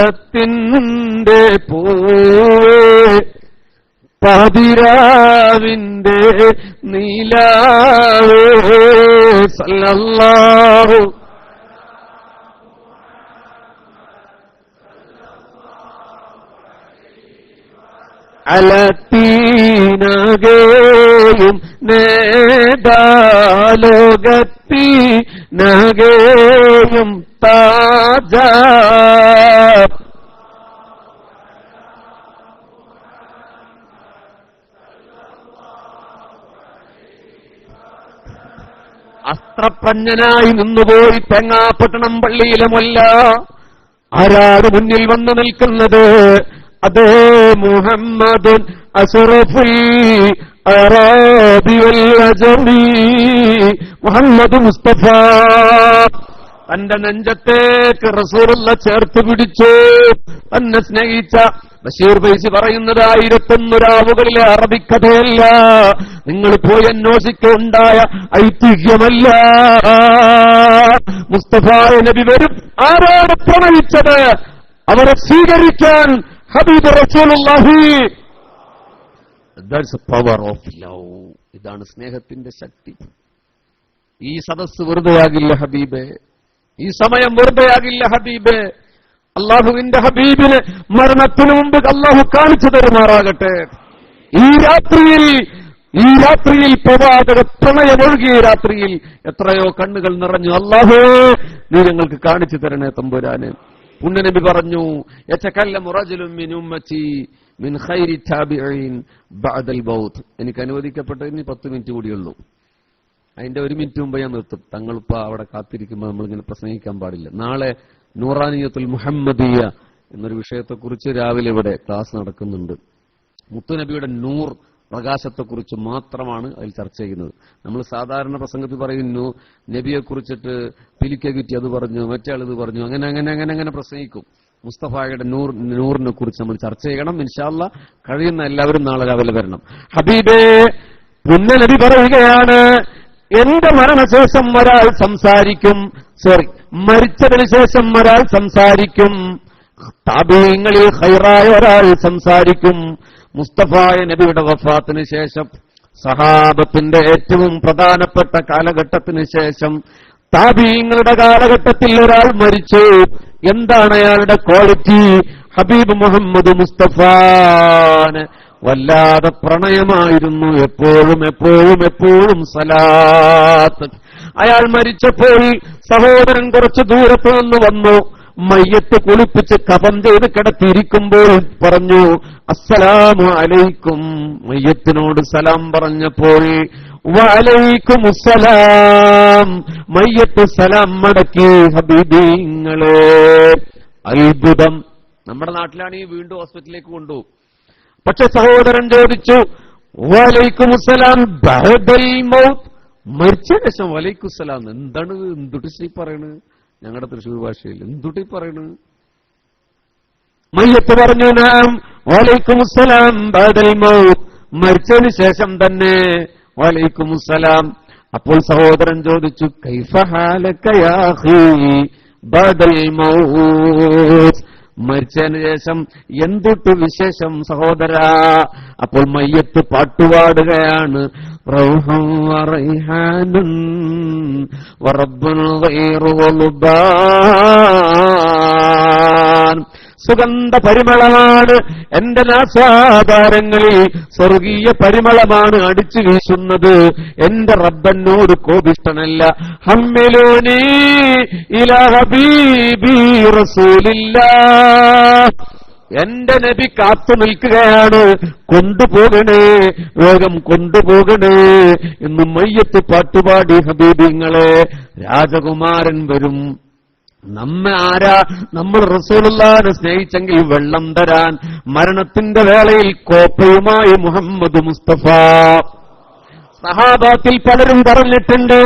പാരിജാതത്തിൻ്റെ പൂവേ പാതിരാവിന്റെ നീലാവേ സല്ലല്ലാഹു അലത്തീനകേയും നേതാലോകത്തീനകേയും താജ അസ്ത്രപ്രജ്ഞനായി നിന്നുപോയി തേങ്ങാപ്പട്ടണം പള്ളിയിലെ മുല്ല. ആരാണ് മുന്നിൽ വന്നു നിൽക്കുന്നത്? അതേ മുഹമ്മദുൻ അസ്റഫുൽ അറാബി വൽ അജമി, മുഹമ്മദ് മുസ്തഫ. തന്റെ നെഞ്ചത്തേക്ക് റസൂലുള്ള ചേർത്ത് പിടിച്ചു. തന്നെ സ്നേഹിച്ച ബഷീർ ഫൈസി പറയുന്നത് 1001 രാവുകളിലെ അറബിക്കഥയല്ല, നിങ്ങൾ പോയി അന്വേഷിക്കുണ്ടായ ഐതിഹ്യമല്ല. മുസ്തഫ നബി വരും. ആരാണ് പ്രണയിച്ചത്? അവരെ സ്വീകരിക്കാൻ ഹബീബ് റസൂലുള്ളാഹി. That's power of love. ഇതാണ് സ്നേഹത്തിന്റെ ശക്തി. ഈ സദസ്സ് വെറുതെയാകില്ല ഹബീബേ, ഈ സമയം വെറുതെയാകില്ല ഹബീബേ. അള്ളാഹുവിന്റെ ഹബീബിന് മരണത്തിനു മുമ്പ് അള്ളാഹു കാണിച്ചു തരുമാറാകട്ടെ. ഈ രാത്രിയിൽ പ്രവാചക പ്രണയമൊഴുകിയ രാത്രിയിൽ എത്രയോ കണ്ണുകൾ നിറഞ്ഞു. അല്ലാഹുവേ, നീ ഞങ്ങൾക്ക് കാണിച്ചു തരണേ തമ്പുരാനെ. പുണ്യനബി പറഞ്ഞു, യതകല്ലമു റജുലുൻ മിൻ ഉമ്മത്തി മിൻ ഖൈരി താബിഈൻ ബഅദൽ മൗത്ത്. എനിക്ക് അനുവദിക്കപ്പെട്ട ഇനി 10 മിനിറ്റ് കൂടിയുള്ളൂ. അതിന്റെ 1 മിനിറ്റ് മുമ്പ് ഞാൻ നിർത്തും. തങ്ങളിപ്പ അവിടെ കാത്തിരിക്കുമ്പോൾ നമ്മളിങ്ങനെ പ്രസംഗിക്കാൻ പാടില്ല. നാളെ നൂറാനിയത്തുൽ മുഹമ്മദിയ എന്നൊരു വിഷയത്തെക്കുറിച്ച് രാവിലെ ഇവിടെ ക്ലാസ് നടക്കുന്നുണ്ട്. മുത്തുനബിയുടെ നൂർ പ്രകാശത്തെക്കുറിച്ച് മാത്രമാണ് അതിൽ ചർച്ച ചെയ്യുന്നത്. നമ്മൾ സാധാരണ പ്രസംഗത്തിൽ പറയുന്നു നബിയെക്കുറിച്ചിട്ട് പിലിക്ക കിറ്റി അത് പറഞ്ഞു, മറ്റേ ആൾ ഇത് പറഞ്ഞു, അങ്ങനെ പ്രസംഗിക്കും. മുസ്തഫായുടെ നൂറിനെ കുറിച്ച് നമ്മൾ ചർച്ച ചെയ്യണം. ഇൻഷാ അല്ലാഹ് കഴിയുന്ന എല്ലാവരും നാളെ രാവിലെ വരണം. ഹബീബേ, പുണ്യനബി പറയുകയാണ്, എന്റെ മരണശേഷം ഒരാൾ സംസാരിക്കും, മരിച്ചതിന് ശേഷം ഒരാൾ സംസാരിക്കും, താബീങ്ങളിൽ ഖൈറായ ഒരാൾ സംസാരിക്കും. മുസ്തഫായ നബിയുടെ വഫാത്തിന് ശേഷം, സഹാബത്തിന്റെ ഏറ്റവും പ്രധാനപ്പെട്ട കാലഘട്ടത്തിന് ശേഷം, താബീങ്ങളുടെ കാലഘട്ടത്തിൽ ഒരാൾ മരിച്ചു. എന്താണ് അയാളുടെ ക്വാളിറ്റി? ഹബീബ് മുഹമ്മദ് മുസ്തഫാന് വല്ലാതെ പ്രണയമായിരുന്നു. എപ്പോഴും സലാത്ത്. അയാൾ മരിച്ചപ്പോൾ സഹോദരൻ കുറച്ച് ദൂരത്ത് നിന്ന് വന്നു. മയ്യത്ത് കുളിപ്പിച്ച് കഫൻ ചെയ്ത് കിടത്തിയിരിക്കുമ്പോൾ പറഞ്ഞു, അസ്സലാമു അലൈക്കും. മയ്യത്തിനോട് സലാം പറഞ്ഞപ്പോൾ വഅലൈക്കുമുസ്സലാം, മയ്യത്ത് സലാം മടക്കി. ഹബീബിങ്ങളെ, അത്ഭുതം. നമ്മുടെ നാട്ടിലാണെങ്കിൽ വീണ്ടും ഹോസ്പിറ്റലിലേക്ക് കൊണ്ടുപോകും. പക്ഷെ സഹോദരൻ ചോദിച്ചു, വഅലൈക്കുമുസ്സലാം ബഅദൽ മൗത്ത്, മരിച്ച ശേഷം വഅലൈക്കുസ്സലാം. എന്താണ് എന്തുട്ടി പറയണത്? ഞങ്ങളുടെ തൃശ്ശൂർ ഭാഷയിൽ എന്തുട്ടി പറയണത്? മയ്യത്ത് പറഞ്ഞു, നാം വഅലൈക്കുമുസ്സലാം ബഅദൽ മൗത്ത്, മരിച്ചതിന് ശേഷം തന്നെ വഅലൈക്കുമുസ്സലാം. അപ്പോൾ സഹോദരൻ ചോദിച്ചു, കൈഫ ഹാലക യാ അഖീ ബഅദൽ മൗത്ത്, മരിച്ചതിന് ശേഷം എന്തുട്ട് വിശേഷം സഹോദരാ? അപ്പോൾ മയ്യത്ത് പാട്ടുപാടുകയാണ്, റൗഹൻ വറൈഹാനുൻ വറബ്ബുൻ ഗൈറു വലുബാൻ. സുഗന്ധ പരിമളമാണ് എന്റെ നാസാധാരങ്ങളിൽ, സ്വർഗീയ പരിമളമാണ് അടിച്ചു വീശുന്നത്. എന്റെ റബ്ബനോട് കോപിഷ്ടനല്ല. ഹമ്മിലൂനി ഇലാ ഹബീബി റസൂലില്ലാഹ്, എന്റെ നബി കാത്തു നിൽക്കുകയാണ്, കൊണ്ടുപോകണേ, വേഗം കൊണ്ടുപോകണേ എന്ന് മയ്യത്ത് പാട്ടുപാടി. ഹബീബിങ്ങളെ, രാജകുമാരൻ വരും. നമ്മൾ റസൂലുള്ളാഹിനെ സ്നേഹിച്ചെങ്കിൽ വെള്ളം തരാൻ മരണത്തിന്റെ വേളയിൽ കോപ്പയുമായി മുഹമ്മദ് മുസ്തഫ. സഹാബാത്തിൽ പലരും പറഞ്ഞിട്ടുണ്ട്,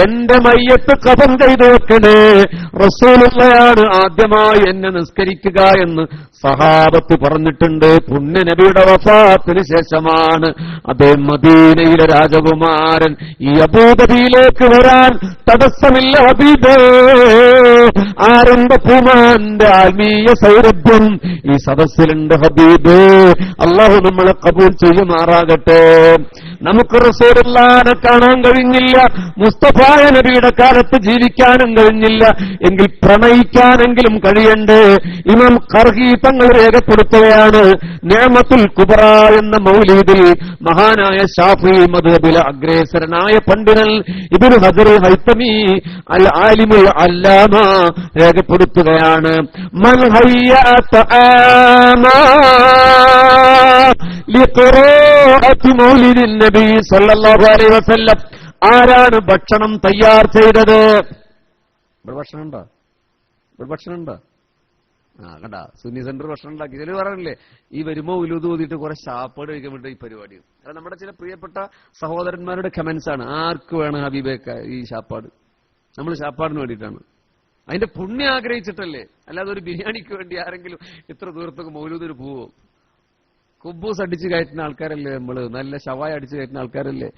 എന്റെ മയ്യത്ത് കഫൻ ചെയ്തു വെക്കണേ, റസൂലുള്ളാഹിയാണ് ആദ്യമായി എന്നെ നിസ്കരിക്കുക എന്ന് സഹാബത്ത് പറഞ്ഞിട്ടുണ്ട്. പുണ്യനബിയുടെ വഫാത്തിന് ശേഷമാണ് അതേ മദീനയിലെ രാജകുമാരൻ ഈ അബൂദബിയിലേക്ക് വരാൻ തടസ്സമില്ല. ഹബീബേ, ആരംഭ പൂമാന്റെ ആത്മീയ സൗരഭ്യം ഈ സദസ്സിലുണ്ട്. ഹബീബേ, അല്ലാഹു നമ്മളെ കബൂൽ ചെയ്യുമാറാകട്ടെ. നമുക്ക് റസൂലുള്ളാഹിനെ കാണാൻ കഴിഞ്ഞില്ല, മുസ്തഫായ നബിയുടെ കാലത്ത് ജീവിക്കാനും കഴിഞ്ഞില്ല, എങ്കിൽ പ്രണയിക്കാനെങ്കിലും കഴിയണ്ടേ? ഇമാം ഖർഹി തങ്ങൾ രേഖപ്പെടുത്തുകയാണ്, നിഅമത്തുൽ കുബ്ര എന്ന മൗലിദിൽ മഹാനായ ശാഫിഈ മദ്ഹബിലെ അഗ്രേസരനായ പണ്ഡിതൻ ഇബ്നു ഹജർ ഹൈതമി അൽ ആലിമുൽ അല്ലാമ രേഖപ്പെടുത്തുകയാണ്, മൻ ഹയ്യ തആമാ ലിഖിറാഅത്തി മൗലിദിൻ നബി സല്ലല്ലാഹു അലൈഹി വസല്ലം. ആരാണ് ഭക്ഷണം തയ്യാർ ചെയ്തത്? ഇവിടെ ഭക്ഷണം ഉണ്ടോ? കണ്ട, സുന്നി സെന്റർ ഭക്ഷണം ഉണ്ടാക്കി. ചില പറഞ്ഞില്ലേ, ഈ വരുമ്പോ ഉലൂദ് ഓതിയിട്ട് കുറെ ശാപ്പാട് കഴിക്കാൻ വേണ്ടി ഈ പരിപാടി. അത് നമ്മുടെ ചില പ്രിയപ്പെട്ട സഹോദരന്മാരുടെ കമന്റ്സ് ആണ്. ആർക്ക് വേണം ഹബീബേക്ക ഈ ശാപ്പാട്? നമ്മൾ ശാപ്പാടിന് വേണ്ടിയിട്ടാണ്. അതിന്റെ പുണ്യം ആഗ്രഹിച്ചിട്ടല്ലേ, അല്ലാതെ ഒരു ബിരിയാണിക്ക് വേണ്ടി ആരെങ്കിലും ഇത്ര ദൂരത്തൊക്കെ മൗലൂദിന് പോവോ? കുബൂസ് അടിച്ചു കയറ്റുന്ന ആൾക്കാരല്ലേ നമ്മള്, നല്ല ഷവായ അടിച്ചു കയറ്റുന്ന ആൾക്കാരല്ലേ.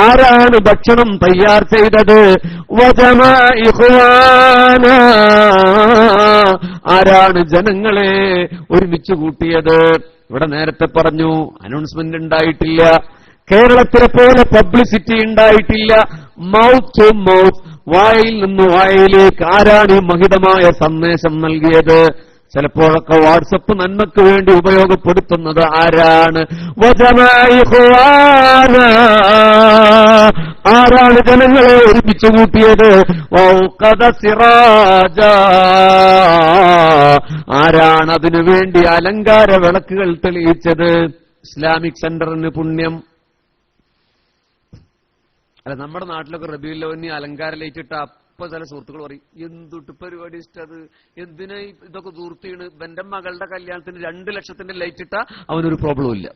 ആരാണ് ഭക്ഷണം തയ്യാർ ചെയ്തത്? ആരാണ് ജനങ്ങളെ ഒരുമിച്ച് കൂട്ടിയത്? ഇവിടെ നേരത്തെ പറഞ്ഞു, അനൗൺസ്മെന്റ് ഉണ്ടായിട്ടില്ല, കേരളത്തിലെ പോലെ പബ്ലിസിറ്റി ഉണ്ടായിട്ടില്ല. മൗത്ത് ടു മൗത്ത്, വായിൽ നിന്ന് വായിലേക്ക്. ആരാണ് ഈ മഹിതമായ സന്ദേശം നൽകിയത്? ചിലപ്പോഴൊക്കെ വാട്സപ്പ് നന്മക്ക് വേണ്ടി ഉപയോഗപ്പെടുത്തുന്നത് ആരാണ്? ആരാണ് ജനങ്ങളെ ഒരുമിച്ച് കൂട്ടിയത്? ആരാണ് അതിനു വേണ്ടി അലങ്കാര വിളക്കുകൾ തെളിയിച്ചത്? ഇസ്ലാമിക് സെന്ററിന് പുണ്യം. അല്ല, നമ്മുടെ നാട്ടിലൊക്കെ റബീഉൽ അവ്വലിന് അലങ്കാര ലൈറ്റ് ഇട്ട അപ്പൊ ചില സുഹൃത്തുക്കൾ പറയും, എന്തുട്ട് പരിപാടി ഇഷ്ടത്, എന്തിനാ ഇതൊക്കെ ദൂർത്തിയാണ്? എന്റെ മകളുടെ കല്യാണത്തിന് 2 ലക്ഷത്തിന്റെ ലൈറ്റ് ഇട്ടാ അവനൊരു പ്രോബ്ലവും ഇല്ല.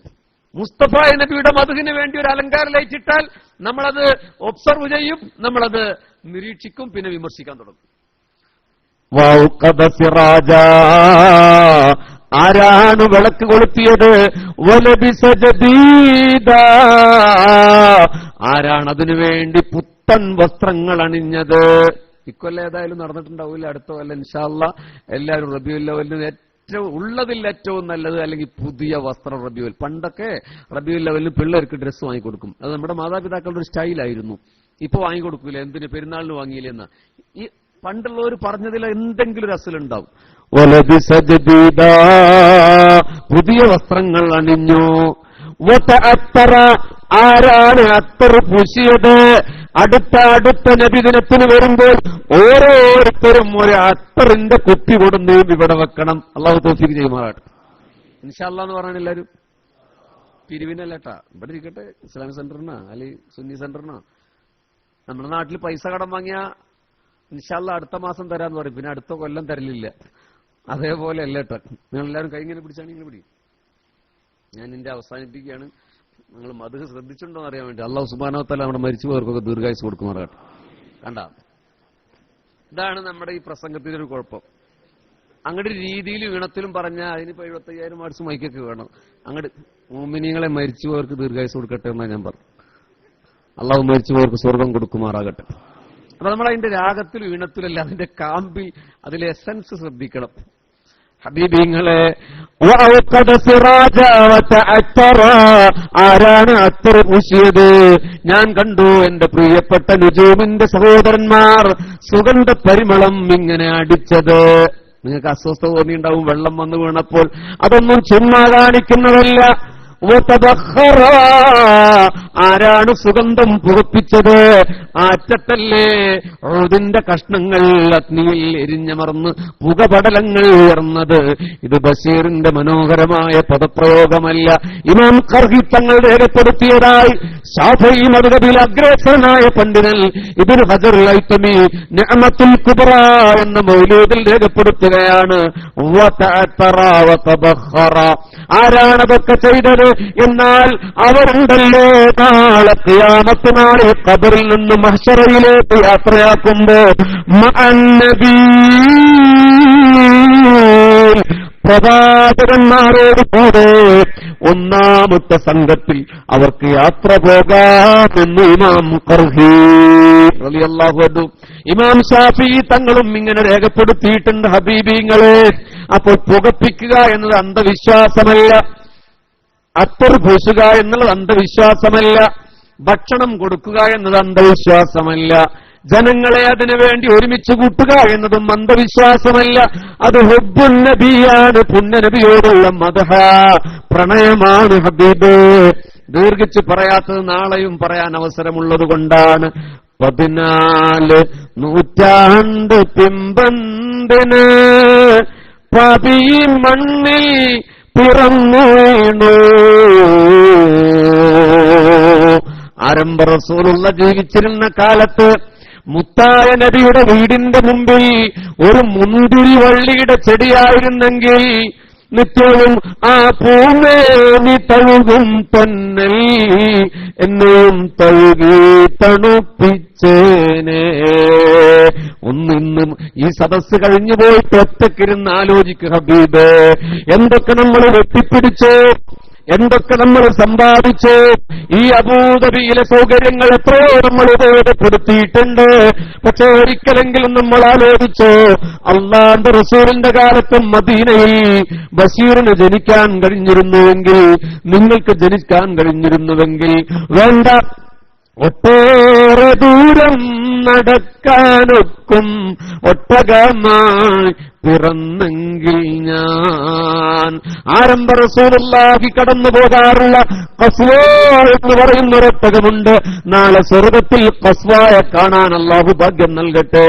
മുസ്തഫ നബിയുടെ മദ്ഹിന് വേണ്ടി ഒരു അലങ്കാര ലൈറ്റ് ഇട്ടാൽ നമ്മളത് ഒബ്സർവ് ചെയ്യും, നമ്മളത് നിരീക്ഷിക്കും, പിന്നെ വിമർശിക്കാൻ തുടങ്ങും. ആരാണ് വിളക്ക് കൊളുത്തിയത്? ആരാണ് അതിനുവേണ്ടി പുത്തൻ വസ്ത്രങ്ങൾ അണിഞ്ഞത്? ഇക്കൊല്ലം ഏതായാലും നടന്നിട്ടുണ്ടാവില്ല, അടുത്ത കൊല്ലം ഇൻഷാ അല്ലാഹ് എല്ലാവരും റബീഉൽ അവ്വലിന് ഏറ്റവും ഉള്ളതിൽ ഏറ്റവും നല്ലത് അല്ലെങ്കിൽ പുതിയ വസ്ത്രം റബീഉൽ. പണ്ടൊക്കെ റബീഉൽ അവ്വലിന് പിള്ളേർക്ക് ഡ്രസ്സ് വാങ്ങിക്കൊടുക്കും, അത് നമ്മുടെ മാതാപിതാക്കളുടെ ഒരു സ്റ്റൈലായിരുന്നു. ഇപ്പൊ വാങ്ങിക്കൊടുക്കൂല, എന്തിന്, പെരുന്നാളിന് വാങ്ങിയില്ലെന്ന്. ഈ പണ്ടുള്ളവർ പറഞ്ഞതിൽ എന്തെങ്കിലും ഒരു അസലുണ്ടാവും. പുതിയ വസ്ത്രങ്ങൾ അണിഞ്ഞു. ആരാണ് അത്തർ പൂശിയത്? അടുത്ത നബിദിനത്തിന് വരുമ്പോൾ ഓരോരുത്തരും ഒരു അത്തറിന്റെ കുപ്പി കൊടുന്ന് ഇവിടെ വെക്കണം. അള്ളാഹു തൗഫീഖ് ചെയ്യുമാറാട്ടെ. ഇൻഷാ അല്ലാഹ് എന്ന് പറഞ്ഞാൽ എല്ലാവരും പിരിവിനല്ലേട്ടാ, ഇവിടെ ഇരിക്കട്ടെ, ഇസ്ലാമിക് സെന്ററിനാ അല്ലെങ്കിൽ സുന്നി സെന്ററിനാ. നമ്മുടെ നാട്ടിൽ പൈസ കടം വാങ്ങിയ ഇൻഷാ അല്ലാഹ് അടുത്ത മാസം തരാന്ന് പറയും, പിന്നെ അടുത്ത കൊല്ലം തരലില്ല. അതേപോലെ അല്ലേട്ടാ, നിങ്ങൾ എല്ലാവരും കൈ ഇങ്ങനെ പിടിച്ചാണ് ഇങ്ങനെ പിടി. ഞാൻ എന്റെ അവസാനിപ്പിക്കുകയാണ്. നിങ്ങൾ മദ്ഹ് ശ്രദ്ധിച്ചിട്ടുണ്ടോ എന്ന് അറിയാൻ വേണ്ടി. അല്ലാഹു സുബ്ഹാനഹു വ തആല നമ്മുടെ മരിച്ചുപോയവർക്കൊക്കെ ദീർഘായുസ്സ് കൊടുക്കുമാറാകട്ടെ. കണ്ട, ഇതാണ് നമ്മുടെ ഈ പ്രസംഗത്തിന്റെ ഒരു കുഴപ്പം. അങ്ങോട്ട് രീതിയിലും ഈണത്തിലും പറഞ്ഞാൽ അതിനിപ്പോ 75,000 വാട്സ് മൈക്കൊക്കെ വേണം. അങ്ങോട്ട് മുഅ്മിനീങ്ങളെ മരിച്ചുപോയവർക്ക് ദീർഘായുസ്സ് കൊടുക്കട്ടെ എന്നാണ് ഞാൻ പറഞ്ഞു. അല്ലാഹു മരിച്ചുപോയവർക്ക് സ്വർഗം കൊടുക്കുമാറാകട്ടെ. അപ്പൊ നമ്മൾ അതിന്റെ രാഗത്തിലും ഈണത്തിലല്ല, അതിന്റെ കാമ്പിൽ, അതിലെ എസൻസ് ശ്രദ്ധിക്കണം. ഹബീബിങ്ങളെ, ആരാണ് അത്തർ പൂശിയത്? ഞാൻ കണ്ടു എന്റെ പ്രിയപ്പെട്ട നുജൂമിന്റെ സഹോദരന്മാർ സുഗന്ധ പരിമളം ഇങ്ങനെ അടിച്ചത്. നിങ്ങൾക്ക് അസ്വസ്ഥത തോന്നിയിട്ടുണ്ടാവും വെള്ളം വന്നു വീണപ്പോൾ. അതൊന്നും ചുമ്മാ കാണിക്കുന്നതല്ല. ആരാണ് സുഗന്ധം പുറപ്പിച്ചത്? ആറ്റത്തല്ലേ ഉദിന്റെ കഷ്ണങ്ങൾ അഗ്നിയിൽ എരിഞ്ഞമർന്ന് പുകപടലങ്ങൾ ഉയർന്നത്. ഇത് ബഷീറിന്റെ മനോഹരമായ പദപ്രയോഗമല്ല, ഇമാം ഖർഹി തങ്ങൾ രേഖപ്പെടുത്തിയതായി ശാഫഈ മദ്ഹബിൽ അഗ്രേസരനായ പണ്ഡിതൻ ഇബ്നു ഹജർ അൽ ഹൈതമി നിഅമത്തുൽ കുബ്ര എന്ന മൗലൂദിൽ രേഖപ്പെടുത്തുകയാണ്. ആരാണതൊക്കെ ചെയ്തത്? എന്നാൽ അവരുണ്ടല്ലോ നാളെ ഖിയാമത്ത് നാളിൽ ഖബറിൽ നിന്ന് മഹ്ശറയിലേക്ക് യാത്രയാക്കുമ്പോ മഅന്നബി പ്രവാചകന്മാരോട് കൂടെ ഒന്നാമത്തെ സംഘത്തിൽ അവർക്ക് യാത്ര പോകാമെന്ന് ഇമാം ഖർഹി റളിയല്ലാഹു അൻഹു, ഇമാം ശാഫിഈ തങ്ങളും ഇങ്ങനെ രേഖപ്പെടുത്തിയിട്ടുണ്ട്. ഹബീബിങ്ങളെ, അപ്പോൾ പുകപ്പിക്കുക എന്നത് അന്ധവിശ്വാസമല്ല, അത്തർ പൂശുക എന്നുള്ളത് അന്ധവിശ്വാസമല്ല, ഭക്ഷണം കൊടുക്കുക എന്നത് അന്ധവിശ്വാസമല്ല, ജനങ്ങളെ അതിനുവേണ്ടി ഒരുമിച്ച് കൂട്ടുക എന്നതും അന്ധവിശ്വാസമല്ല. അത് ഹുബ്ബുൻ നബിയാണ്, പുണ്യനബിയോടുള്ള മദ്ഹ, പ്രണയമാണ്. ഹബീബ് ദീർഘിച്ച് പറയാത്തത് നാളെയും പറയാൻ അവസരമുള്ളത് കൊണ്ടാണ്. 14 നൂറ്റാണ്ട് പിമ്പന്തിന് പതി മണ്ണിൽ പിറന്നു വീണു. ആരംഭ റസൂലുള്ള ജീവിച്ചിരുന്ന കാലത്ത് മുത്തായ നബിയുടെ വീടിന്റെ മുമ്പിൽ ഒരു മുന്തിരി വള്ളിയുടെ ചെടിയായിരുന്നെങ്കിൽ നിത്യവും ആ പൂമേനി തഴുകും പൊന്നൽ എന്നെയും തഴുകി തണുപ്പിച്ചേനെ. ഒന്നിന്നും ഈ സദസ്സ് കഴിഞ്ഞു പോയിട്ട് ഒറ്റക്കിരുന്ന് ആലോചിക്കുക ഹബീബേ, എന്തൊക്കെ നമ്മൾ വെട്ടിപ്പിടിച്ചു, എന്തൊക്കെ നമ്മൾ സമ്പാദിച്ചു. ഈ അബൂദബിയിലെ സൗകര്യങ്ങൾ എത്രയോ നമ്മൾ ഉപയോഗപ്പെടുത്തിയിട്ടുണ്ട്. പക്ഷെ ഒരിക്കലെങ്കിലും നമ്മൾ ആലോചിച്ചോ, അള്ളാന്റെ റസൂലിന്റെ കാലത്തും മദീനയിൽ ബഷീറിന് ജനിക്കാൻ കഴിഞ്ഞിരുന്നുവെങ്കിൽ, നിങ്ങൾക്ക് ജനിക്കാൻ കഴിഞ്ഞിരുന്നുവെങ്കിൽ, വേണ്ട ഒട്ടേറെ ദൂരം നടക്കാനൊക്കും ഒട്ടകമായി പിറന്നെങ്കിൽ ഞാൻ. ആരംഭ റസൂലുള്ളാഹി കടന്നു പോകാറുള്ള ഖസ്വാ എന്ന് പറയുന്ന ഒരൊട്ടകമുണ്ട്. നാളെ സ്വർഗത്തിൽ ഖസ്വായെ കാണാൻ അല്ലാഹു ഭാഗ്യം നൽകട്ടെ.